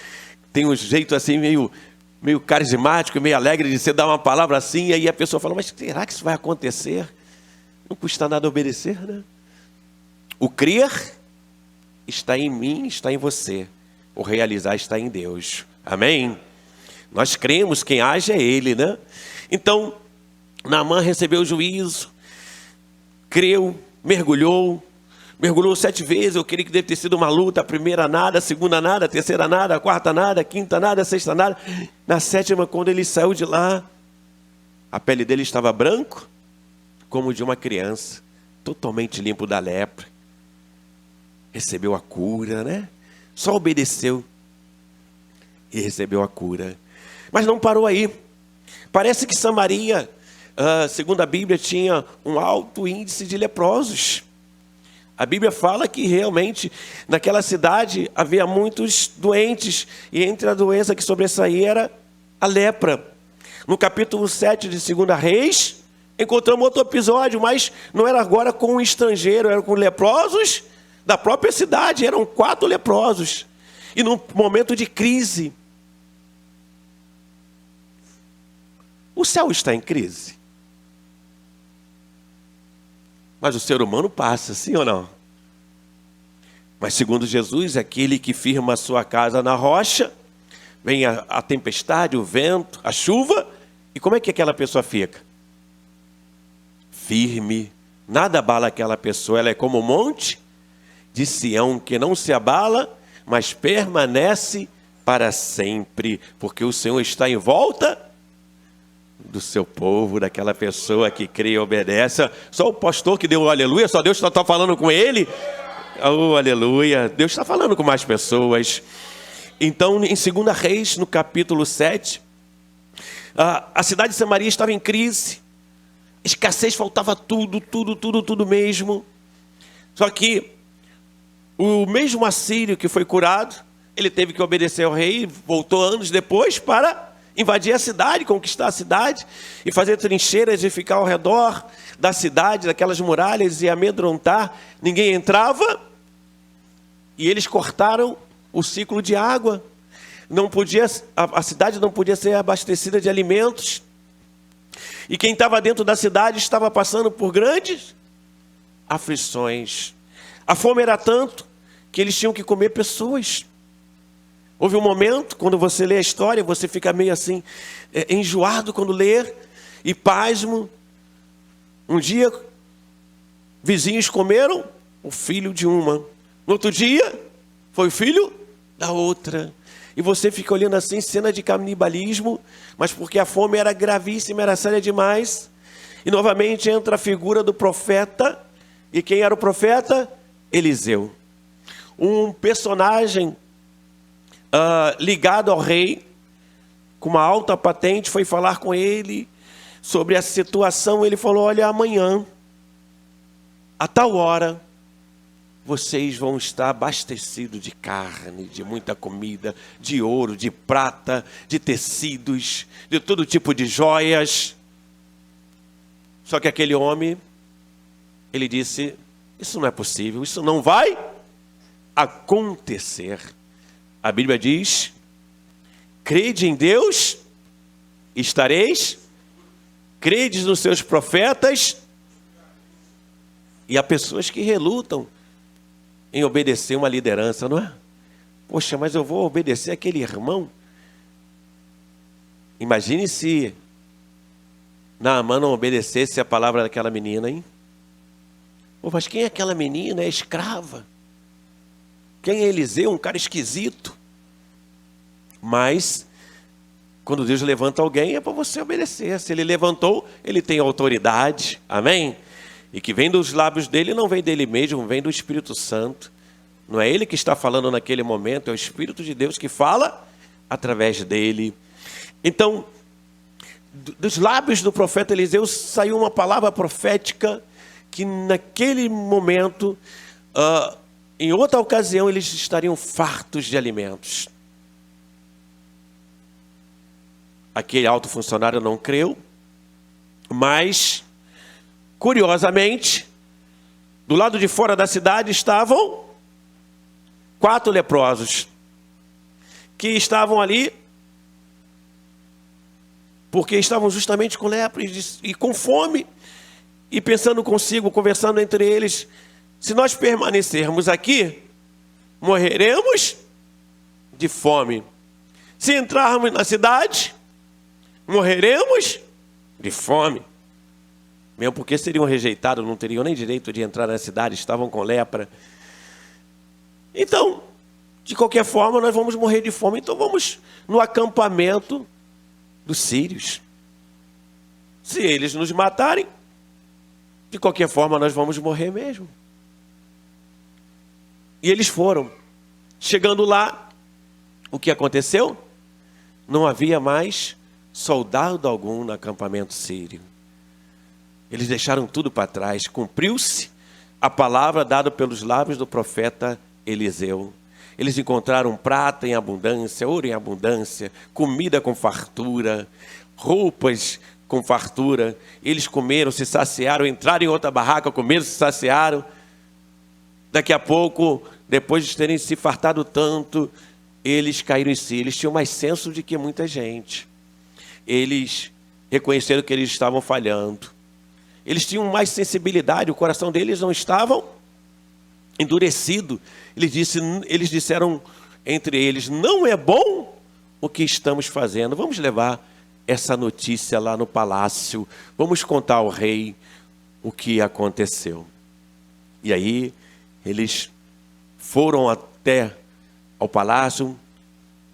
Speaker 7: tem um jeito assim meio carismático, meio alegre de dar uma palavra assim, e aí a pessoa fala, mas será que isso vai acontecer? Não custa nada obedecer, né? O crer está em mim, está em você. O realizar está em Deus. Amém? Nós cremos, quem age é Ele, né? Então, Naamã recebeu o juízo, creu, mergulhou 7 vezes. Eu creio que deve ter sido uma luta. A primeira nada, a segunda nada, a terceira nada, a quarta nada, a quinta nada, a sexta nada. Na 7ª, quando ele saiu de lá, a pele dele estava branca, como de uma criança, totalmente limpo da lepra. Recebeu a cura, né? Só obedeceu e recebeu a cura. Mas não parou aí. Parece que Samaria, segundo a Bíblia, tinha um alto índice de leprosos. A Bíblia fala que realmente naquela cidade havia muitos doentes, e entre a doença que sobressaía era a lepra. No capítulo 7 de 2 Reis, encontramos outro episódio, mas não era agora com um estrangeiro, era com leprosos da própria cidade. Eram 4 leprosos. E num momento de crise, o céu está em crise. Mas o ser humano passa, sim ou não? Mas segundo Jesus, aquele que firma a sua casa na rocha, vem a tempestade, o vento, a chuva, e como é que aquela pessoa fica? Firme, nada abala aquela pessoa, ela é como o monte de Sião, que não se abala, mas permanece para sempre, porque o Senhor está em volta do seu povo, daquela pessoa que crê e obedece. Só o pastor que deu o aleluia, só Deus está falando com ele. Oh, aleluia, Deus está falando com mais pessoas. Então, em 2 Reis, no capítulo 7, a cidade de Samaria estava em crise, escassez, faltava tudo mesmo. Só que o mesmo assírio que foi curado, ele teve que obedecer ao rei, voltou anos depois para invadir a cidade, conquistar a cidade e fazer trincheiras e ficar ao redor da cidade, daquelas muralhas, e amedrontar. Ninguém entrava, e eles cortaram o ciclo de água. Não podia, a cidade não podia ser abastecida de alimentos. E quem estava dentro da cidade estava passando por grandes aflições. A fome era tanto que eles tinham que comer pessoas. Houve um momento, quando você lê a história, você fica meio assim, enjoado quando lê, e pasmo. Um dia, vizinhos comeram o filho de uma. No outro dia, foi filho da outra. E você fica olhando assim, cena de canibalismo, mas porque a fome era gravíssima, era séria demais. E novamente entra a figura do profeta. E quem era o profeta? Eliseu. Um personagem ligado ao rei, com uma alta patente, foi falar com ele sobre a situação. Ele falou: olha, amanhã, a tal hora, vocês vão estar abastecidos de carne, de muita comida, de ouro, de prata, de tecidos, de todo tipo de joias. Só que aquele homem, ele disse: isso não é possível, isso não vai acontecer. A Bíblia diz: crede em Deus, estareis, credes nos seus profetas. E há pessoas que relutam em obedecer uma liderança, não é? Poxa, mas eu vou obedecer aquele irmão. Imagine se Naamã não obedecesse a palavra daquela menina, hein? Pô, mas quem é aquela menina? É escrava. Quem é Eliseu? Um cara esquisito. Mas, quando Deus levanta alguém, é para você obedecer. Se ele levantou, ele tem autoridade. Amém? E que vem dos lábios dele, não vem dele mesmo, vem do Espírito Santo. Não é ele que está falando naquele momento, é o Espírito de Deus que fala através dele. Então, dos lábios do profeta Eliseu saiu uma palavra profética que naquele momento, em outra ocasião, eles estariam fartos de alimentos. Aquele alto funcionário não creu, mas, curiosamente, do lado de fora da cidade estavam 4 leprosos, que estavam ali porque estavam justamente com lepra e com fome, e pensando consigo, conversando entre eles: se nós permanecermos aqui, morreremos de fome. Se entrarmos na cidade, morreremos de fome. Mesmo porque seriam rejeitados, não teriam nem direito de entrar na cidade, estavam com lepra. Então, de qualquer forma, nós vamos morrer de fome. Então vamos no acampamento dos sírios. Se eles nos matarem, de qualquer forma nós vamos morrer mesmo. E eles foram. Chegando lá, o que aconteceu? Não havia mais soldado algum no acampamento sírio. Eles deixaram tudo para trás. Cumpriu-se a palavra dada pelos lábios do profeta Eliseu. Eles encontraram prata em abundância, ouro em abundância, comida com fartura, roupas com fartura. Eles comeram, se saciaram, entraram em outra barraca, comeram, se saciaram. Daqui a pouco, depois de terem se fartado tanto, eles caíram em si. Eles tinham mais senso do que muita gente. Eles reconheceram que eles estavam falhando. Eles tinham mais sensibilidade, o coração deles não estava endurecido. Eles disseram entre eles: não é bom o que estamos fazendo. Vamos levar essa notícia lá no palácio. Vamos contar ao rei o que aconteceu. E aí eles foram até ao palácio,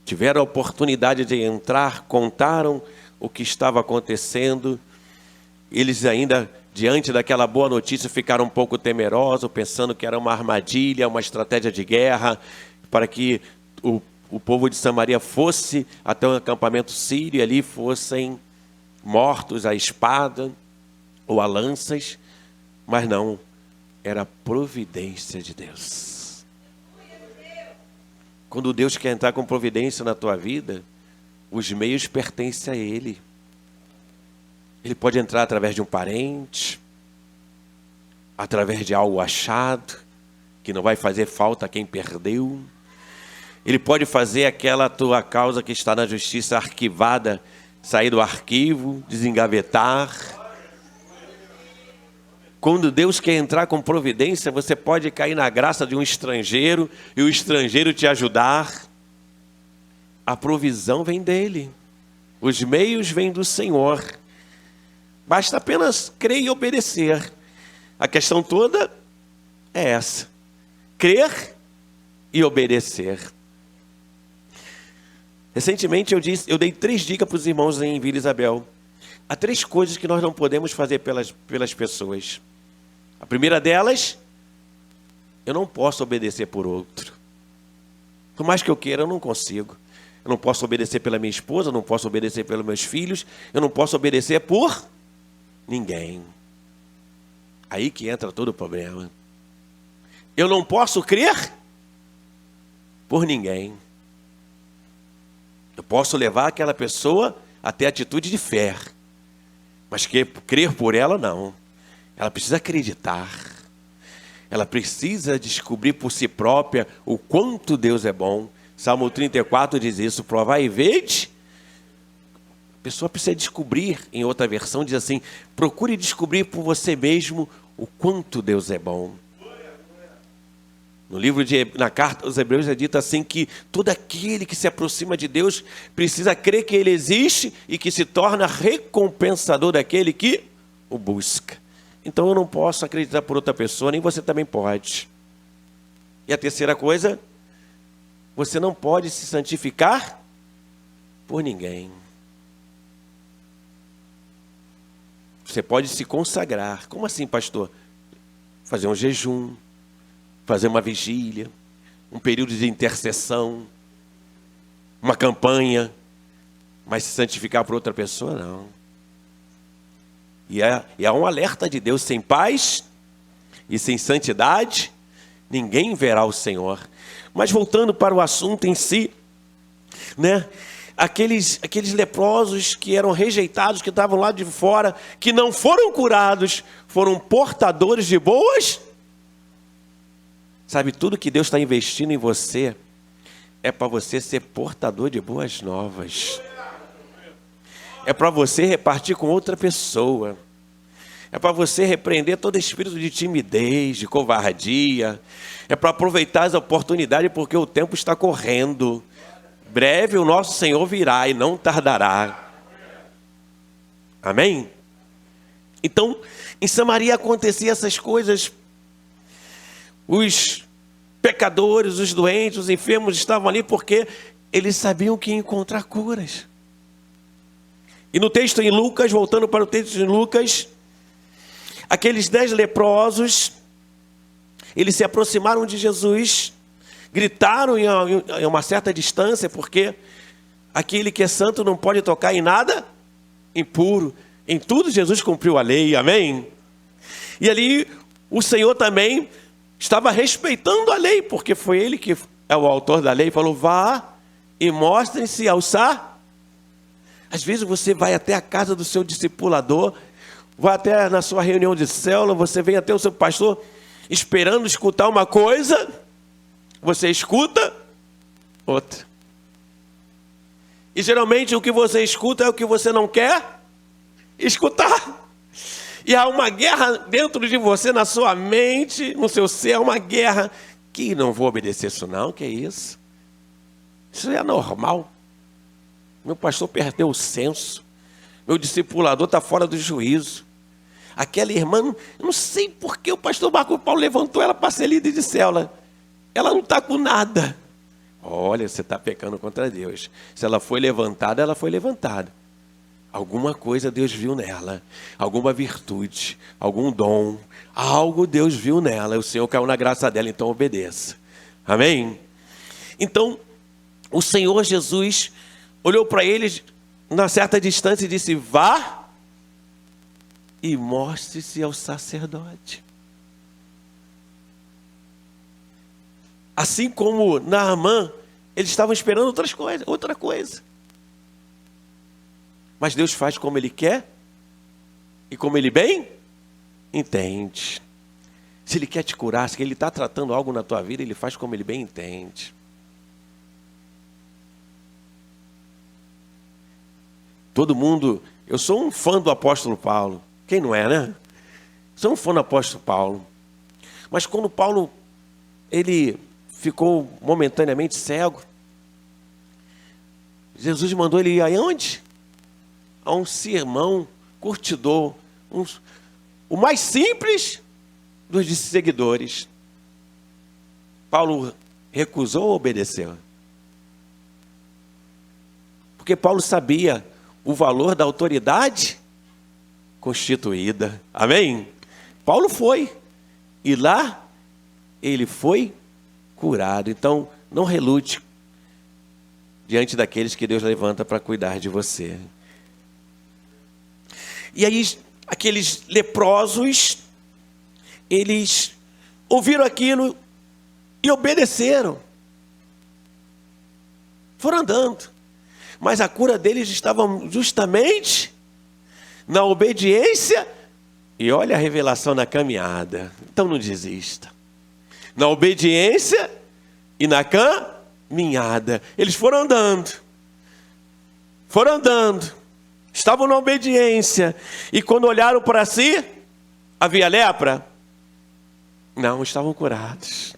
Speaker 7: tiveram a oportunidade de entrar, contaram o que estava acontecendo. Eles ainda, diante daquela boa notícia, ficaram um pouco temerosos, pensando que era uma armadilha, uma estratégia de guerra, para que o povo de Samaria fosse até o acampamento sírio e ali fossem mortos à espada ou a lanças. Mas não, era a providência de Deus. Quando Deus quer entrar com providência na tua vida, os meios pertencem a Ele. Ele pode entrar através de um parente, através de algo achado, que não vai fazer falta a quem perdeu. Ele pode fazer aquela tua causa que está na justiça arquivada, sair do arquivo, desengavetar. Quando Deus quer entrar com providência, você pode cair na graça de um estrangeiro e o estrangeiro te ajudar. A provisão vem dele. Os meios vêm do Senhor. Basta apenas crer e obedecer. A questão toda é essa: crer e obedecer. Recentemente eu dei 3 dicas para os irmãos em Vila Isabel. Há 3 coisas que nós não podemos fazer pelas pessoas. A primeira delas, eu não posso obedecer por outro. Por mais que eu queira, eu não consigo. Eu não posso obedecer pela minha esposa, eu não posso obedecer pelos meus filhos, eu não posso obedecer por ninguém. Aí que entra todo o problema. Eu não posso crer por ninguém. Eu posso levar aquela pessoa até atitude de fé, mas crer por ela, não. Ela precisa acreditar. Ela precisa descobrir por si própria o quanto Deus é bom. Salmo 34 diz isso, provai e vede. A pessoa precisa descobrir, em outra versão diz assim, procure descobrir por você mesmo o quanto Deus é bom. Na carta aos Hebreus é dito assim que todo aquele que se aproxima de Deus precisa crer que Ele existe e que se torna recompensador daquele que o busca. Então eu não posso acreditar por outra pessoa, nem você também pode. E a terceira coisa, você não pode se santificar por ninguém. Você pode se consagrar. Como assim, pastor? Fazer um jejum, fazer uma vigília, um período de intercessão, uma campanha, mas se santificar por outra pessoa, não. E é um alerta de Deus, sem paz e sem santidade, ninguém verá o Senhor. Mas voltando para o assunto em si, né? Aqueles leprosos que eram rejeitados, que estavam lá de fora, que não foram curados, foram portadores de boas. Sabe, tudo que Deus está investindo em você é para você ser portador de boas novas. É para você repartir com outra pessoa. É para você repreender todo espírito de timidez, de covardia. É para aproveitar as oportunidades, porque o tempo está correndo. Breve o nosso Senhor virá e não tardará. Amém? Então, em Samaria acontecia essas coisas. Os pecadores, os doentes, os enfermos estavam ali porque eles sabiam que ia encontrar curas. E no texto em Lucas, voltando para o texto de Lucas, aqueles 10 leprosos, eles se aproximaram de Jesus, gritaram em uma certa distância, porque aquele que é santo não pode tocar em nada impuro. Em tudo Jesus cumpriu a lei, amém? E ali o Senhor também estava respeitando a lei, porque foi Ele que é o autor da lei, falou, vá e mostrem-se aos Às vezes você vai até a casa do seu discipulador, vai até na sua reunião de célula, você vem até o seu pastor esperando escutar uma coisa, você escuta outra. E geralmente o que você escuta é o que você não quer escutar. E há uma guerra dentro de você, na sua mente, no seu ser, uma guerra que não vou obedecer isso não, que é isso? Isso é normal. Meu pastor perdeu o senso. Meu discipulador está fora do juízo. Aquela irmã, eu não sei por que o pastor Marco Paulo levantou ela para ser líder de célula. Ela não está com nada. Olha, você está pecando contra Deus. Se ela foi levantada, ela foi levantada. Alguma coisa Deus viu nela. Alguma virtude, algum dom. Algo Deus viu nela. O Senhor caiu na graça dela, então obedeça. Amém? Então, o Senhor Jesus olhou para eles numa certa distância e disse, vá e mostre-se ao sacerdote. Assim como Naamã, eles estavam esperando outra coisa. Mas Deus faz como Ele quer e como Ele bem entende. Se Ele quer te curar, se Ele está tratando algo na tua vida, Ele faz como Ele bem entende. Todo mundo, eu sou um fã do apóstolo Paulo. Quem não é, né? Sou um fã do apóstolo Paulo. Mas quando Paulo, ele ficou momentaneamente cego, Jesus mandou ele ir aonde? A um sermão curtidor, o mais simples dos seguidores. Paulo recusou ou obedeceu? Porque Paulo sabia o valor da autoridade constituída. Amém? Paulo foi. E lá ele foi curado. Então, não relute diante daqueles que Deus levanta para cuidar de você. E aí, aqueles leprosos, eles ouviram aquilo e obedeceram. Foram andando. Mas a cura deles estava justamente na obediência. E olha a revelação na caminhada. Então não desista. Na obediência e na caminhada. Eles foram andando. Foram andando. Estavam na obediência. E quando olharam para si, havia lepra? Não, estavam curados.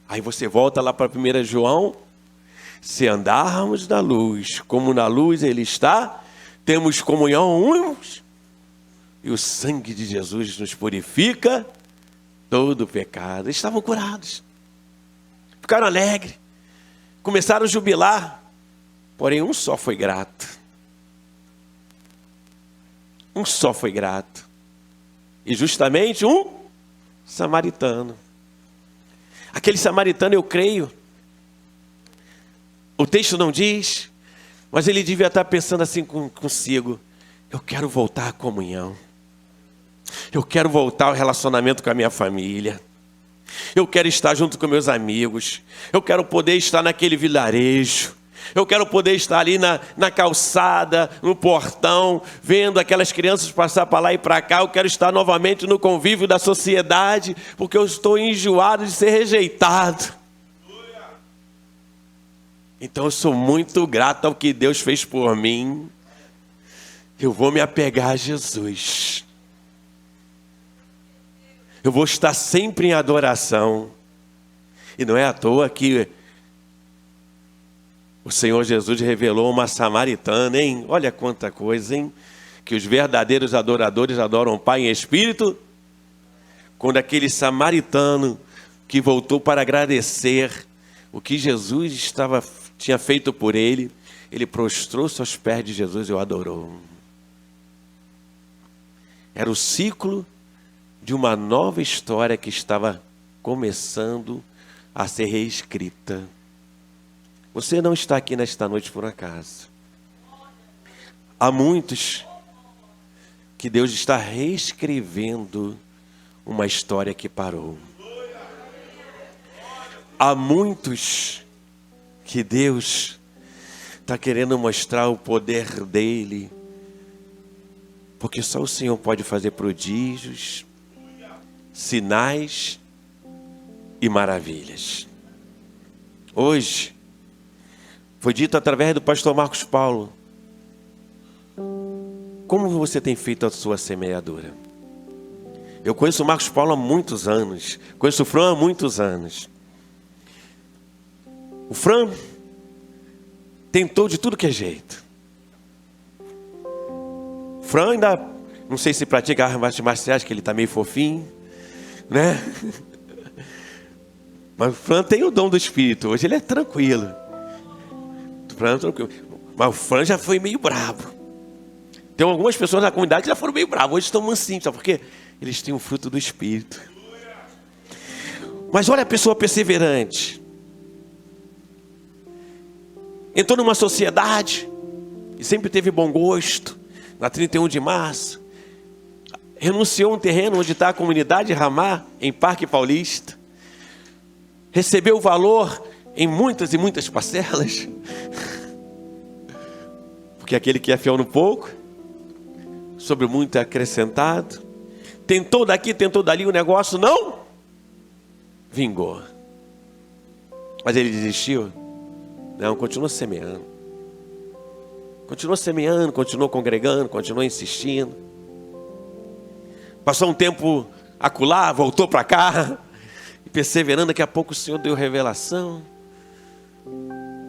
Speaker 7: Aí você volta lá para 1 João. Se andarmos na luz, como na luz Ele está, temos comunhão uns, e o sangue de Jesus nos purifica todo o pecado. Eles estavam curados, ficaram alegres, começaram a jubilar, porém um só foi grato. Um só foi grato. E justamente um samaritano. Aquele samaritano, eu creio, o texto não diz, mas ele devia estar pensando assim consigo: eu quero voltar à comunhão. Eu quero voltar ao relacionamento com a minha família. Eu quero estar junto com meus amigos. Eu quero poder estar naquele vilarejo. Eu quero poder estar ali na calçada, no portão, vendo aquelas crianças passar para lá e para cá. Eu quero estar novamente no convívio da sociedade, porque eu estou enjoado de ser rejeitado. Então eu sou muito grato ao que Deus fez por mim. Eu vou me apegar a Jesus. Eu vou estar sempre em adoração. E não é à toa que o Senhor Jesus revelou uma samaritana, hein? Olha quanta coisa, hein? Que os verdadeiros adoradores adoram o Pai em espírito. Quando aquele samaritano que voltou para agradecer o que Jesus tinha feito por ele, ele prostrou-se aos pés de Jesus e o adorou. Era o ciclo de uma nova história que estava começando a ser reescrita. Você não está aqui nesta noite por acaso. Há muitos que Deus está reescrevendo uma história que parou. Há muitos que Deus está querendo mostrar o poder dele, porque só o Senhor pode fazer prodígios, sinais e maravilhas. Hoje, foi dito através do pastor Marcos Paulo, como você tem feito a sua semeadura? Eu conheço o Marcos Paulo há muitos anos, conheço o Fran há muitos anos. O Fran tentou de tudo que é jeito. O Fran ainda, não sei se pratica artes marciais, que ele está meio fofinho, né? Mas o Fran tem o dom do Espírito, hoje ele é tranquilo. Mas o Fran já foi meio bravo. Tem algumas pessoas na comunidade que já foram meio bravos, hoje estão mansinhos, sabe por quê? Eles têm o fruto do Espírito. Mas olha a pessoa perseverante. Entrou numa sociedade e sempre teve bom gosto. Na 31 de março, renunciou a um terreno onde está a comunidade Ramar, em Parque Paulista. Recebeu o valor em muitas e muitas parcelas. Porque aquele que é fiel no pouco, sobre muito é acrescentado. Tentou daqui, tentou dali, o negócio não vingou. Mas ele desistiu? Não, continuou semeando. Continuou semeando, continuou congregando, continuou insistindo. Passou um tempo acolá, voltou para cá, perseverando. Daqui a pouco o Senhor deu revelação.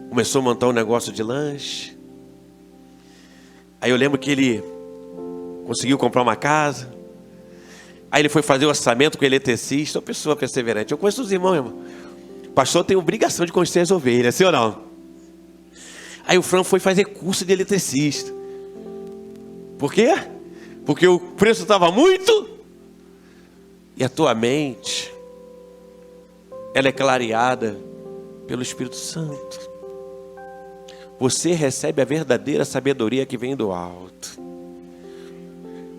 Speaker 7: Começou a montar um negócio de lanche. Aí eu lembro que ele conseguiu comprar uma casa. Aí ele foi fazer o orçamento com o eletricista. Uma pessoa perseverante. Eu conheço os irmãos, irmão. pastor tem obrigação de conhecer as ovelhas, sim ou não? Aí o Fran foi fazer curso de eletricista. Por quê? Porque o preço estava muito. E a tua mente, ela é clareada pelo Espírito Santo. Você recebe a verdadeira sabedoria que vem do alto.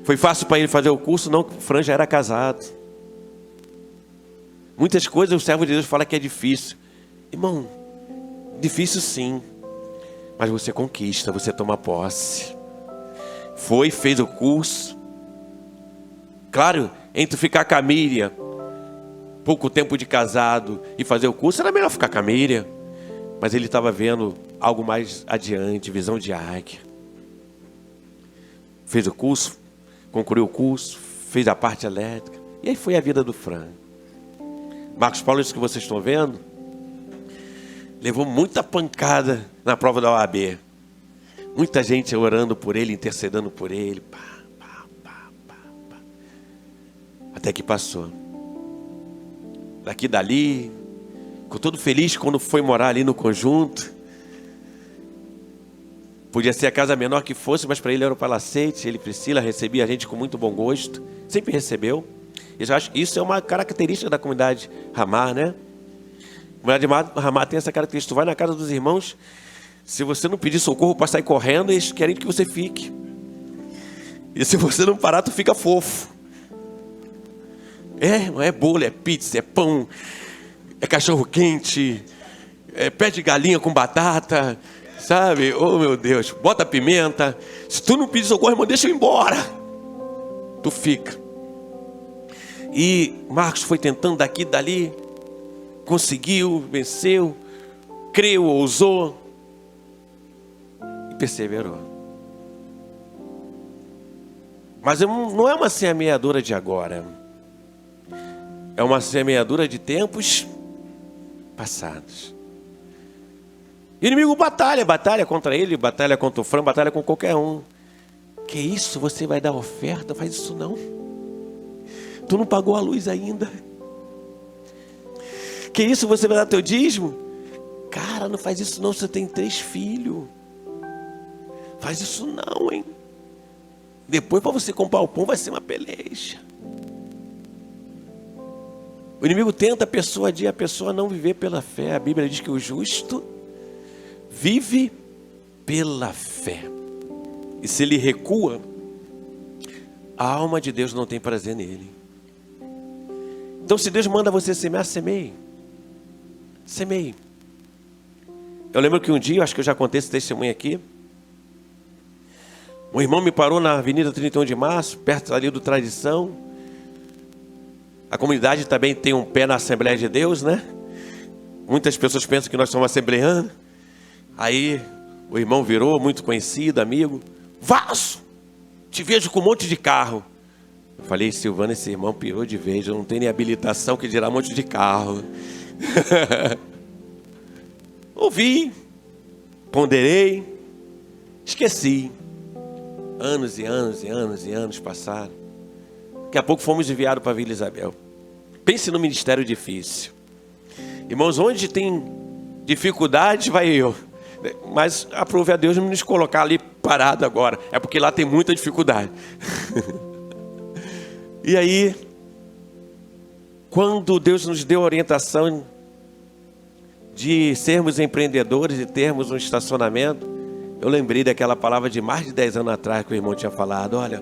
Speaker 7: Foi fácil para ele fazer o curso? Não, o Fran já era casado. Muitas coisas o servo de Deus fala que é difícil. Irmão, difícil sim. Mas você conquista, você toma posse. Foi, fez o curso. Claro, entre ficar com a Miriam, pouco tempo de casado, e fazer o curso, era melhor ficar com a Miriam. Mas ele estava vendo algo mais adiante, visão de águia. Fez o curso, concluiu o curso, fez a parte elétrica. E aí foi a vida do Fran. Marcos Paulo, isso que vocês estão vendo, levou muita pancada na prova da OAB. Muita gente orando por ele, intercedendo por ele. Até que passou. Daqui dali, ficou todo feliz quando foi morar ali no conjunto. Podia ser a casa menor que fosse, mas para ele era o palacete. Ele, Priscila, recebia a gente com muito bom gosto. Sempre recebeu. Eu já acho que isso é uma característica da comunidade Ramar, né? A comunidade Ramar tem essa característica. Tu vai na casa dos irmãos, se você não pedir socorro para sair correndo, eles querem que você fique. E se você não parar, tu fica fofo. Não é bolo, é pizza, é pão, é cachorro quente, é pé de galinha com batata, sabe? Oh meu Deus, bota pimenta. Se tu não pedir socorro, irmão, deixa eu ir embora. Tu fica. E Marcos foi tentando daqui e dali, conseguiu, venceu, creu, ousou e perseverou. Mas não é uma semeadura de agora, é uma semeadura de tempos passados. E o inimigo batalha contra ele, batalha contra o Fran, batalha com qualquer um. Que isso, você vai dar oferta? Faz isso não. Tu não pagou a luz ainda. Que isso, você vai dar teu dízimo? Cara, não faz isso não, você tem 3 filhos. Faz isso não, hein? Depois para você comprar o pão vai ser uma peleja. O inimigo tenta persuadir a pessoa a não viver pela fé. A Bíblia diz que o justo vive pela fé. E se ele recua, a alma de Deus não tem prazer nele. Então se Deus manda você semear, semeie. Semeie. Eu lembro que um dia, acho que eu já contei esse testemunho aqui. Um irmão me parou na Avenida 31 de Março, perto ali do Tradição. A comunidade também tem um pé na Assembleia de Deus, né? Muitas pessoas pensam que nós somos assembleanos. Aí o irmão virou, muito conhecido, amigo. Vaso, te vejo com um monte de carro. Eu falei, Silvana, esse irmão pirou de vez. Eu não tenho nem habilitação que dirá um monte de carro. Ouvi, ponderei, esqueci. Anos e anos e anos e anos passaram. Daqui a pouco fomos enviados para Vila Isabel. Pense no ministério difícil. Irmãos, onde tem dificuldade, vai eu. Mas aprove a Deus não nos colocar ali parado agora. É porque lá tem muita dificuldade. E aí, quando Deus nos deu a orientação de sermos empreendedores e termos um estacionamento, eu lembrei daquela palavra de mais de 10 anos atrás que o irmão tinha falado. Olha,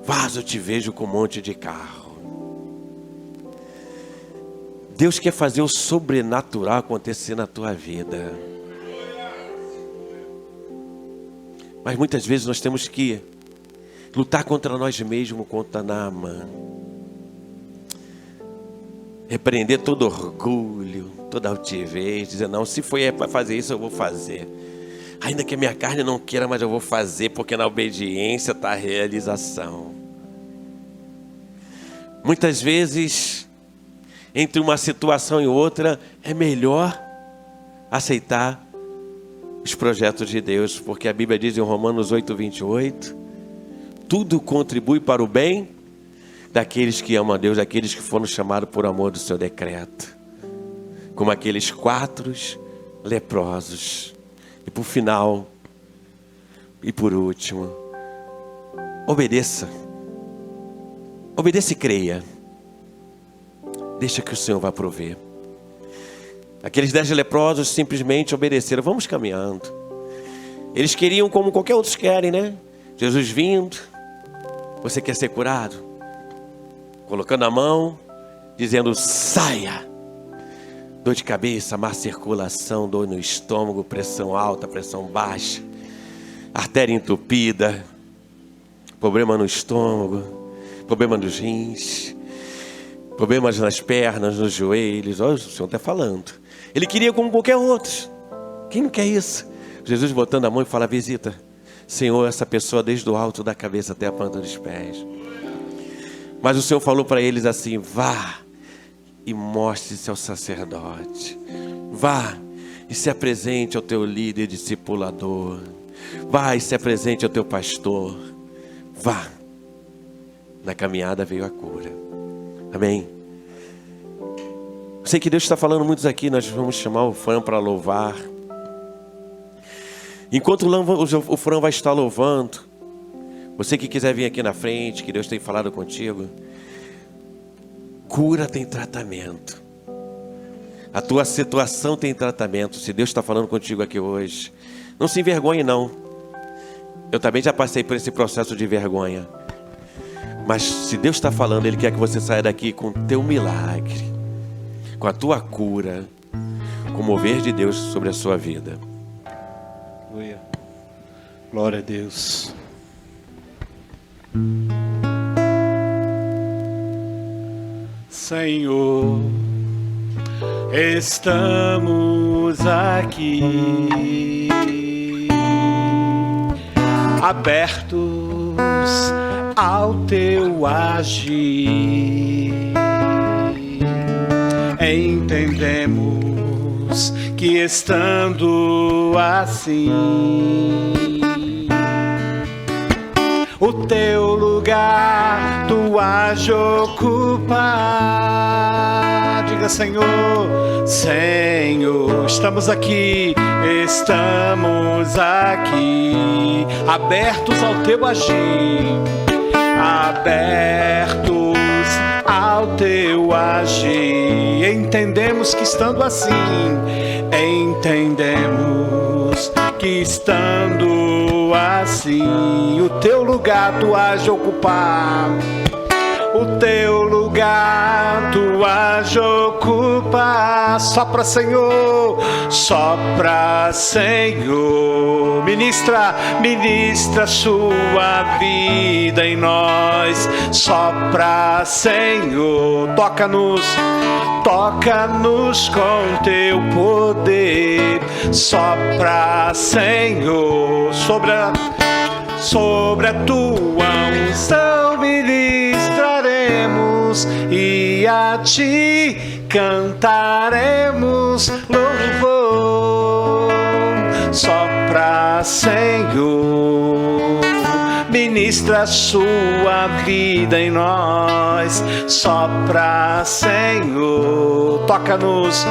Speaker 7: vaso, eu te vejo com um monte de carro. Deus quer fazer o sobrenatural acontecer na tua vida. Mas muitas vezes nós temos que lutar contra nós mesmos, contra Naamã. Repreender todo orgulho, toda altivez, dizer, não, se foi para fazer isso, eu vou fazer. Ainda que a minha carne não queira, mas eu vou fazer, porque na obediência está a realização. Muitas vezes, entre uma situação e outra, é melhor aceitar os projetos de Deus, porque a Bíblia diz em Romanos 8:28, tudo contribui para o bem daqueles que amam a Deus, daqueles que foram chamados por amor do seu decreto. como aqueles 4 leprosos. E por final, e por último, obedeça. Obedeça e creia. Deixa que o Senhor vai prover. Aqueles 10 leprosos simplesmente obedeceram. Vamos caminhando. Eles queriam como qualquer outros querem, né? Jesus vindo. Você quer ser curado? Colocando a mão, dizendo: saia. Dor de cabeça, má circulação, dor no estômago, pressão alta, pressão baixa, artéria entupida, problema no estômago, problema nos rins, problemas nas pernas, nos joelhos. Olha, o Senhor está falando. Ele queria como qualquer outro. Quem não quer isso? Jesus botando a mão e fala: visita, Senhor, essa pessoa desde o alto da cabeça até a planta dos pés. Mas o Senhor falou para eles assim: vá e mostre-se ao sacerdote. Vá e se apresente ao teu líder discipulador. Vá e se apresente ao teu pastor. Vá. Na caminhada veio a cura. Amém? Eu sei que Deus está falando muitos aqui. Nós vamos chamar o Fran para louvar. Enquanto o Fran vai estar louvando, você que quiser vir aqui na frente, que Deus tem falado contigo, cura tem tratamento. A tua situação tem tratamento. Se Deus está falando contigo aqui hoje, não se envergonhe não. Eu também já passei por esse processo de vergonha. Mas se Deus está falando, Ele quer que você saia daqui com o teu milagre, com a tua cura, com o mover de Deus sobre a sua vida.
Speaker 8: Aleluia. Glória a Deus. Senhor, estamos aqui, abertos ao teu agir. Entendemos que estando assim, o teu lugar tu has de ocupar. Diga: Senhor, Senhor, estamos aqui, abertos ao teu agir, abertos ao teu agir. Entendemos que estando assim, o teu lugar tu has de ocupar. O teu lugar tu has de ocupar. Sopra, Senhor, sopra, Senhor. Ministra sua vida em nós. Sopra, Senhor. Toca-nos com teu poder. Sopra, Senhor, sobre a tua unção ministraremos e a ti cantaremos louvor. Sopra, Senhor, ministra sua vida em nós. Sopra, Senhor, toca-nos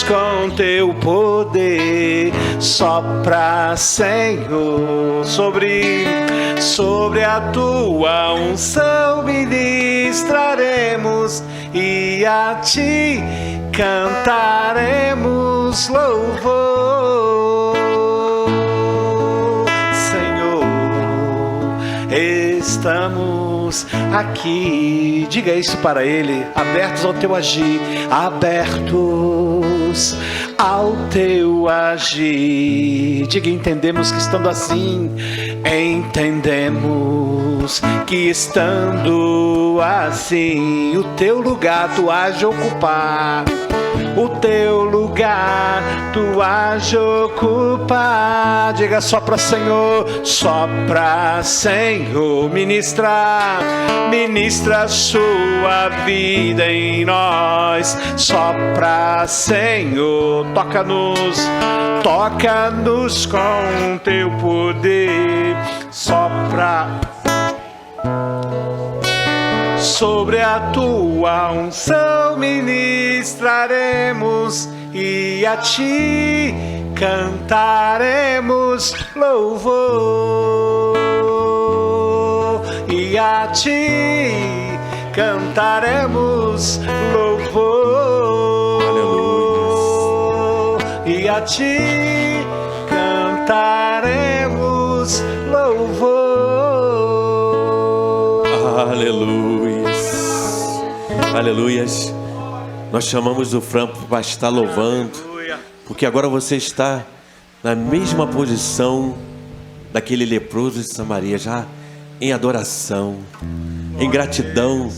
Speaker 8: com teu poder. Sopra, Senhor, sobre a tua unção ministraremos e a ti cantaremos louvor. Senhor, estamos aqui. Diga isso para Ele: abertos ao teu agir, abertos ao teu agir. Diga: entendemos que estando assim, o teu lugar tu has de ocupar. O teu lugar tu has de ocupar. Diga: sopra, Senhor, ministra sua vida em nós. Sopra, Senhor, toca-nos com teu poder. Sopra sobre a tua unção ministra ministraremos e a ti cantaremos louvor. E a ti cantaremos louvor.
Speaker 7: Aleluia.
Speaker 8: E a ti cantaremos louvor.
Speaker 7: Aleluias. Aleluias. Nós chamamos o Fran para estar louvando, porque agora você está na mesma posição daquele leproso de Samaria, já em adoração, em gratidão,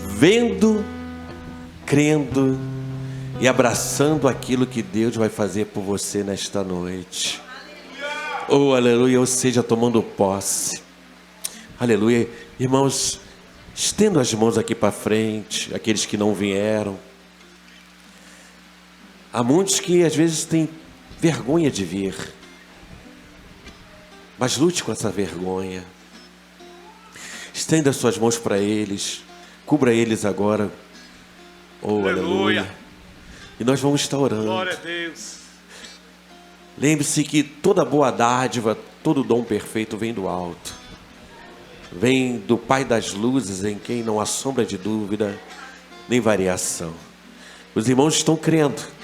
Speaker 7: vendo, crendo e abraçando aquilo que Deus vai fazer por você nesta noite. Oh, aleluia, ou seja, tomando posse. Aleluia. Irmãos, estendo as mãos aqui para frente, aqueles que não vieram. Há muitos que às vezes têm vergonha de vir, mas lute com essa vergonha. Estenda as suas mãos para eles, cubra eles agora. Oh, aleluia. E nós vamos estar orando.
Speaker 8: Glória a Deus.
Speaker 7: Lembre-se que toda boa dádiva, todo dom perfeito vem do alto. Vem do Pai das luzes, em quem não há sombra de dúvida, nem variação. Os irmãos estão crendo.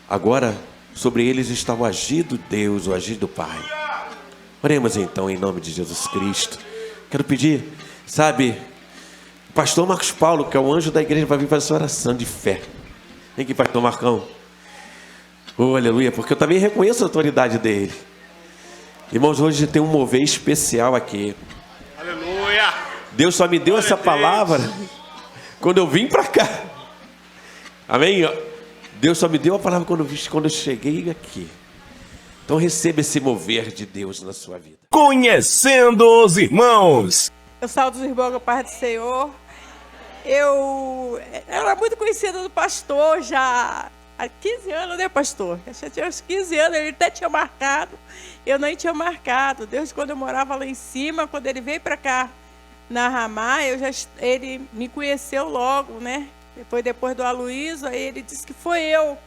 Speaker 7: Agora, sobre eles está o agir do Deus, o agir do Pai. Oremos então em nome de Jesus Cristo. Quero pedir, sabe, o pastor Marcos Paulo, que é o anjo da igreja, vai vir fazer essa oração de fé. Vem aqui, pastor Marcão. Oh, aleluia, porque eu também reconheço a autoridade dele. Irmãos, hoje tem um mover especial aqui.
Speaker 8: Aleluia.
Speaker 7: Deus só me deu essa palavra quando eu vim para cá. Amém? Deus só me deu a palavra quando eu cheguei aqui. Então receba esse mover de Deus na sua vida.
Speaker 3: Conhecendo os irmãos.
Speaker 9: Eu saúdo os irmãos com a paz do Senhor. Eu era muito conhecida do pastor já há 15 anos, né, pastor? Eu já tinha uns 15 anos, ele até tinha marcado. Eu nem tinha marcado. Desde quando eu morava lá em cima, quando ele veio para cá na Ramá, ele me conheceu logo, né? Depois do Aloysio, aí ele disse que foi eu.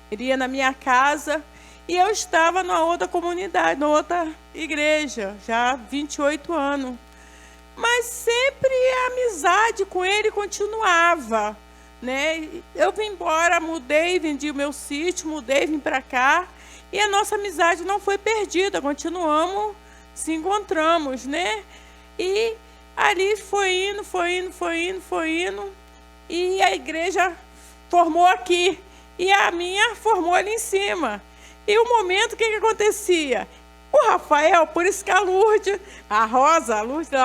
Speaker 9: Ele ia na minha casa e eu estava na outra comunidade, na outra igreja, já há 28 anos. Mas sempre a amizade com ele continuava, né? Eu vim embora, mudei, vendi o meu sítio, mudei, vim para cá. E a nossa amizade não foi perdida, continuamos, se encontramos, né? E ali foi indo. E a igreja formou aqui. E a minha formou ali em cima. E o momento, o que acontecia? O Rafael, por isso que a Lourdes da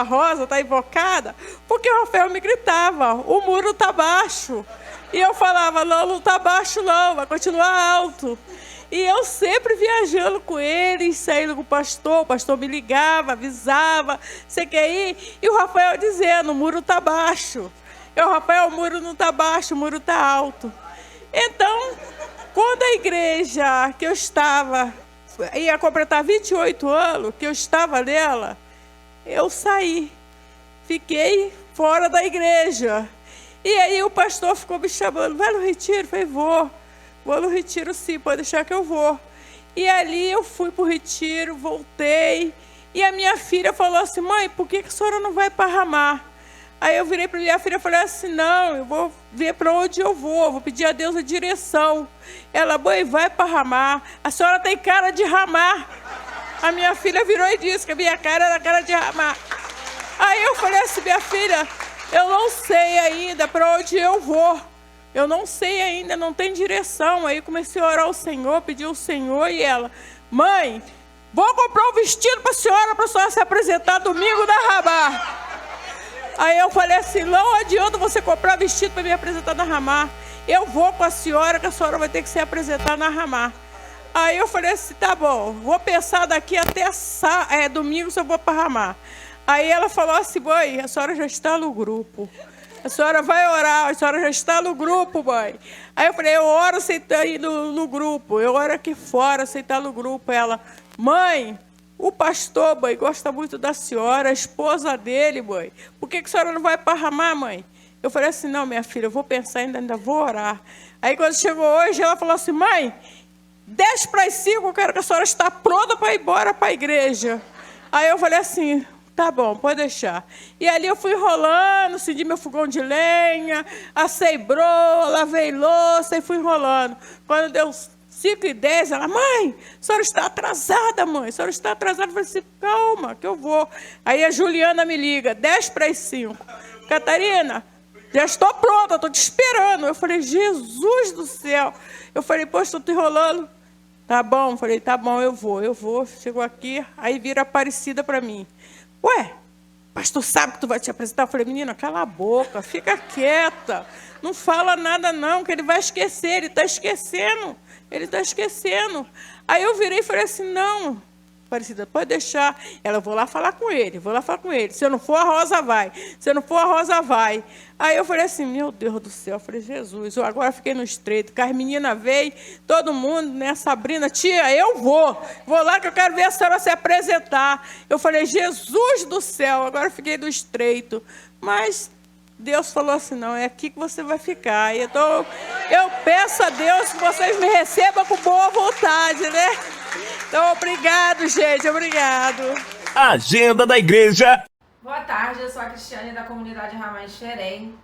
Speaker 9: Rosa está invocada, porque o Rafael me gritava, o muro está baixo. E eu falava, não está baixo não, vai continuar alto. E eu sempre viajando com ele, saindo com o pastor me ligava, avisava, você quer ir? E o Rafael dizendo, o muro está baixo. Eu, Rafael, o muro não está baixo, o muro está alto. Então, quando a igreja que eu estava, ia completar 28 anos, que eu estava nela, eu saí. Fiquei fora da igreja. E aí o pastor ficou me chamando, vai no retiro? Eu falei, vou no retiro sim, pode deixar que eu vou. E ali eu fui para o retiro, voltei. E a minha filha falou assim, mãe, por que a senhora não vai para Ramá? Aí eu virei para minha filha e falei assim, não, eu vou ver para onde eu vou pedir a Deus a direção. Ela, mãe, vai para Ramá, a senhora tem cara de Ramá. A minha filha virou e disse que a minha cara era cara de Ramá. Aí eu falei assim, minha filha, eu não sei ainda para onde eu vou. Eu não sei ainda, não tem direção. Aí comecei a orar ao Senhor, pedir ao Senhor e ela, mãe, vou comprar um vestido para a senhora se apresentar domingo na Ramá. Aí eu falei assim, não adianta você comprar vestido para me apresentar na Ramá. Eu vou com a senhora, que a senhora vai ter que se apresentar na Ramá. Aí eu falei assim, tá bom, vou pensar daqui até domingo se eu vou para Ramá. Aí ela falou assim, mãe, a senhora já está no grupo. A senhora vai orar, a senhora já está no grupo, mãe. Aí eu falei, eu oro sem estar aí no grupo. Eu oro aqui fora sem estar no grupo. Ela, mãe, o pastor, mãe, gosta muito da senhora, a esposa dele, mãe. Por que a senhora não vai para Ramá, mãe? Eu falei assim, não, minha filha, eu vou pensar, ainda vou orar. Aí quando chegou hoje, ela falou assim, mãe, 10:05, eu quero que a senhora está pronta para ir embora para a igreja. Aí eu falei assim, tá bom, pode deixar. E ali eu fui enrolando, acendi meu fogão de lenha, assei broa, lavei louça e fui enrolando. Quando deu 5:10, ela, mãe, a senhora está atrasada, mãe, a senhora está atrasada. Eu falei assim, calma, que eu vou. Aí a Juliana me liga, 10:05. Catarina, já estou pronta, estou te esperando. Eu falei, Jesus do céu. Eu falei, poxa, estou te enrolando. Tá bom, falei, tá bom, eu vou. Chegou aqui, aí vira Aparecida para mim. Ué, pastor sabe que tu vai te apresentar? Eu falei, menina, cala a boca, fica quieta. Não fala nada não, que ele vai esquecer, ele está esquecendo. Ele está esquecendo. Aí eu virei e falei assim, não, Aparecida, pode deixar. Ela, vou lá falar com ele. Se eu não for, a Rosa vai. Aí eu falei assim, meu Deus do céu. Eu falei, Jesus, eu agora fiquei no estreito. Que as meninas veio, todo mundo, né, Sabrina, tia, eu vou. Vou lá que eu quero ver a senhora se apresentar. Eu falei, Jesus do céu, agora eu fiquei no estreito. Mas Deus falou assim, não, é aqui que você vai ficar. Então, eu peço a Deus que vocês me recebam com boa vontade, né? Então, obrigado, gente, obrigado.
Speaker 3: Agenda da igreja.
Speaker 10: Boa tarde, eu sou a Cristiane da comunidade Ramá em Xerém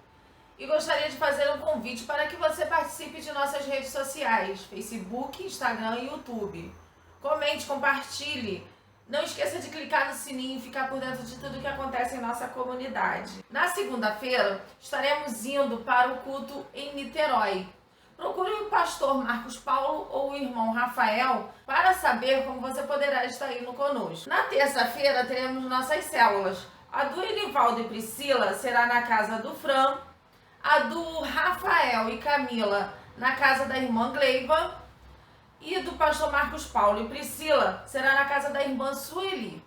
Speaker 10: e gostaria de fazer um convite para que você participe de nossas redes sociais, Facebook, Instagram e YouTube. Comente, compartilhe. Não esqueça de clicar no sininho e ficar por dentro de tudo que acontece em nossa comunidade. Na segunda-feira, estaremos indo para o culto em Niterói. Procure o pastor Marcos Paulo ou o irmão Rafael para saber como você poderá estar indo conosco. Na terça-feira, teremos nossas células. A do Enivaldo e Priscila será na casa do Fran, a do Rafael e Camila na casa da irmã Gleiva, e do pastor Marcos Paulo e Priscila será na casa da irmã Sueli,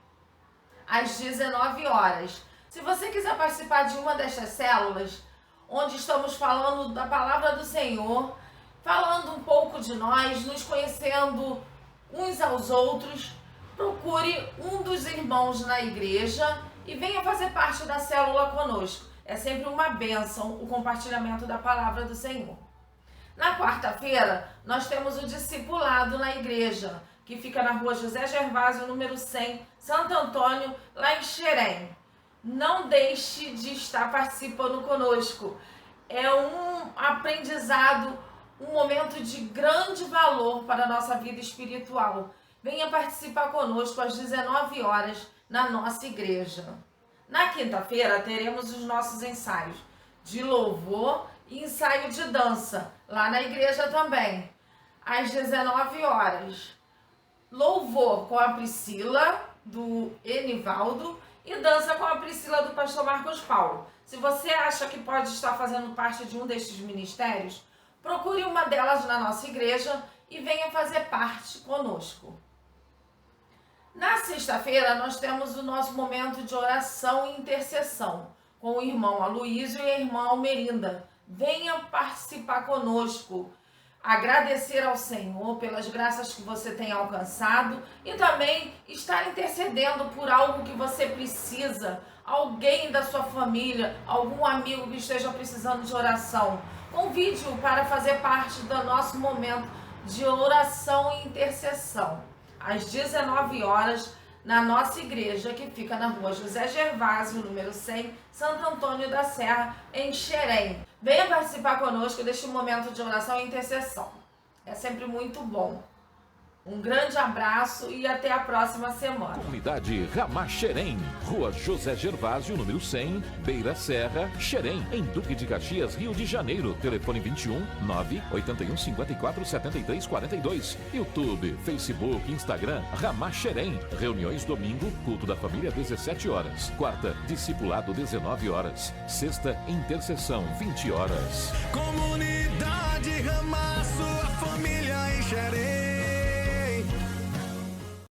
Speaker 10: às 19 horas. Se você quiser participar de uma destas células, onde estamos falando da palavra do Senhor, falando um pouco de nós, nos conhecendo uns aos outros, procure um dos irmãos na igreja e venha fazer parte da célula conosco. É sempre uma bênção o compartilhamento da palavra do Senhor. Na quarta-feira, nós temos o discipulado na igreja, que fica na rua José Gervásio, número 100, Santo Antônio, lá em Xerém. Não deixe de estar participando conosco. É um aprendizado, um momento de grande valor para a nossa vida espiritual. Venha participar conosco às 19 horas na nossa igreja. Na quinta-feira, teremos os nossos ensaios de louvor e ensaio de dança, lá na igreja também, às 19 horas. Louvor com a Priscila, do Enivaldo, e dança com a Priscila do pastor Marcos Paulo. Se você acha que pode estar fazendo parte de um destes ministérios, procure uma delas na nossa igreja e venha fazer parte conosco. Na sexta-feira, nós temos o nosso momento de oração e intercessão com o irmão Aloísio e a irmã Almerinda. Venha participar conosco, agradecer ao Senhor pelas graças que você tem alcançado e também estar intercedendo por algo que você precisa, alguém da sua família, algum amigo que esteja precisando de oração. Convide-o para fazer parte do nosso momento de oração e intercessão, às 19 horas, na nossa igreja, que fica na rua José Gervásio, número 100, Santo Antônio da Serra, em Xerém. Venha participar conosco deste momento de oração e intercessão. É sempre muito bom. Um grande abraço e até a próxima semana.
Speaker 2: Comunidade Ramá Xerém, Rua José Gervásio, número 100, Beira Serra, Xerém, em Duque de Caxias, Rio de Janeiro. Telefone 21 981 54 73 42. YouTube, Facebook, Instagram, Ramá Xerém. Reuniões domingo, culto da família 17 horas. Quarta, discipulado 19 horas. Sexta, intercessão 20 horas.
Speaker 1: Comunidade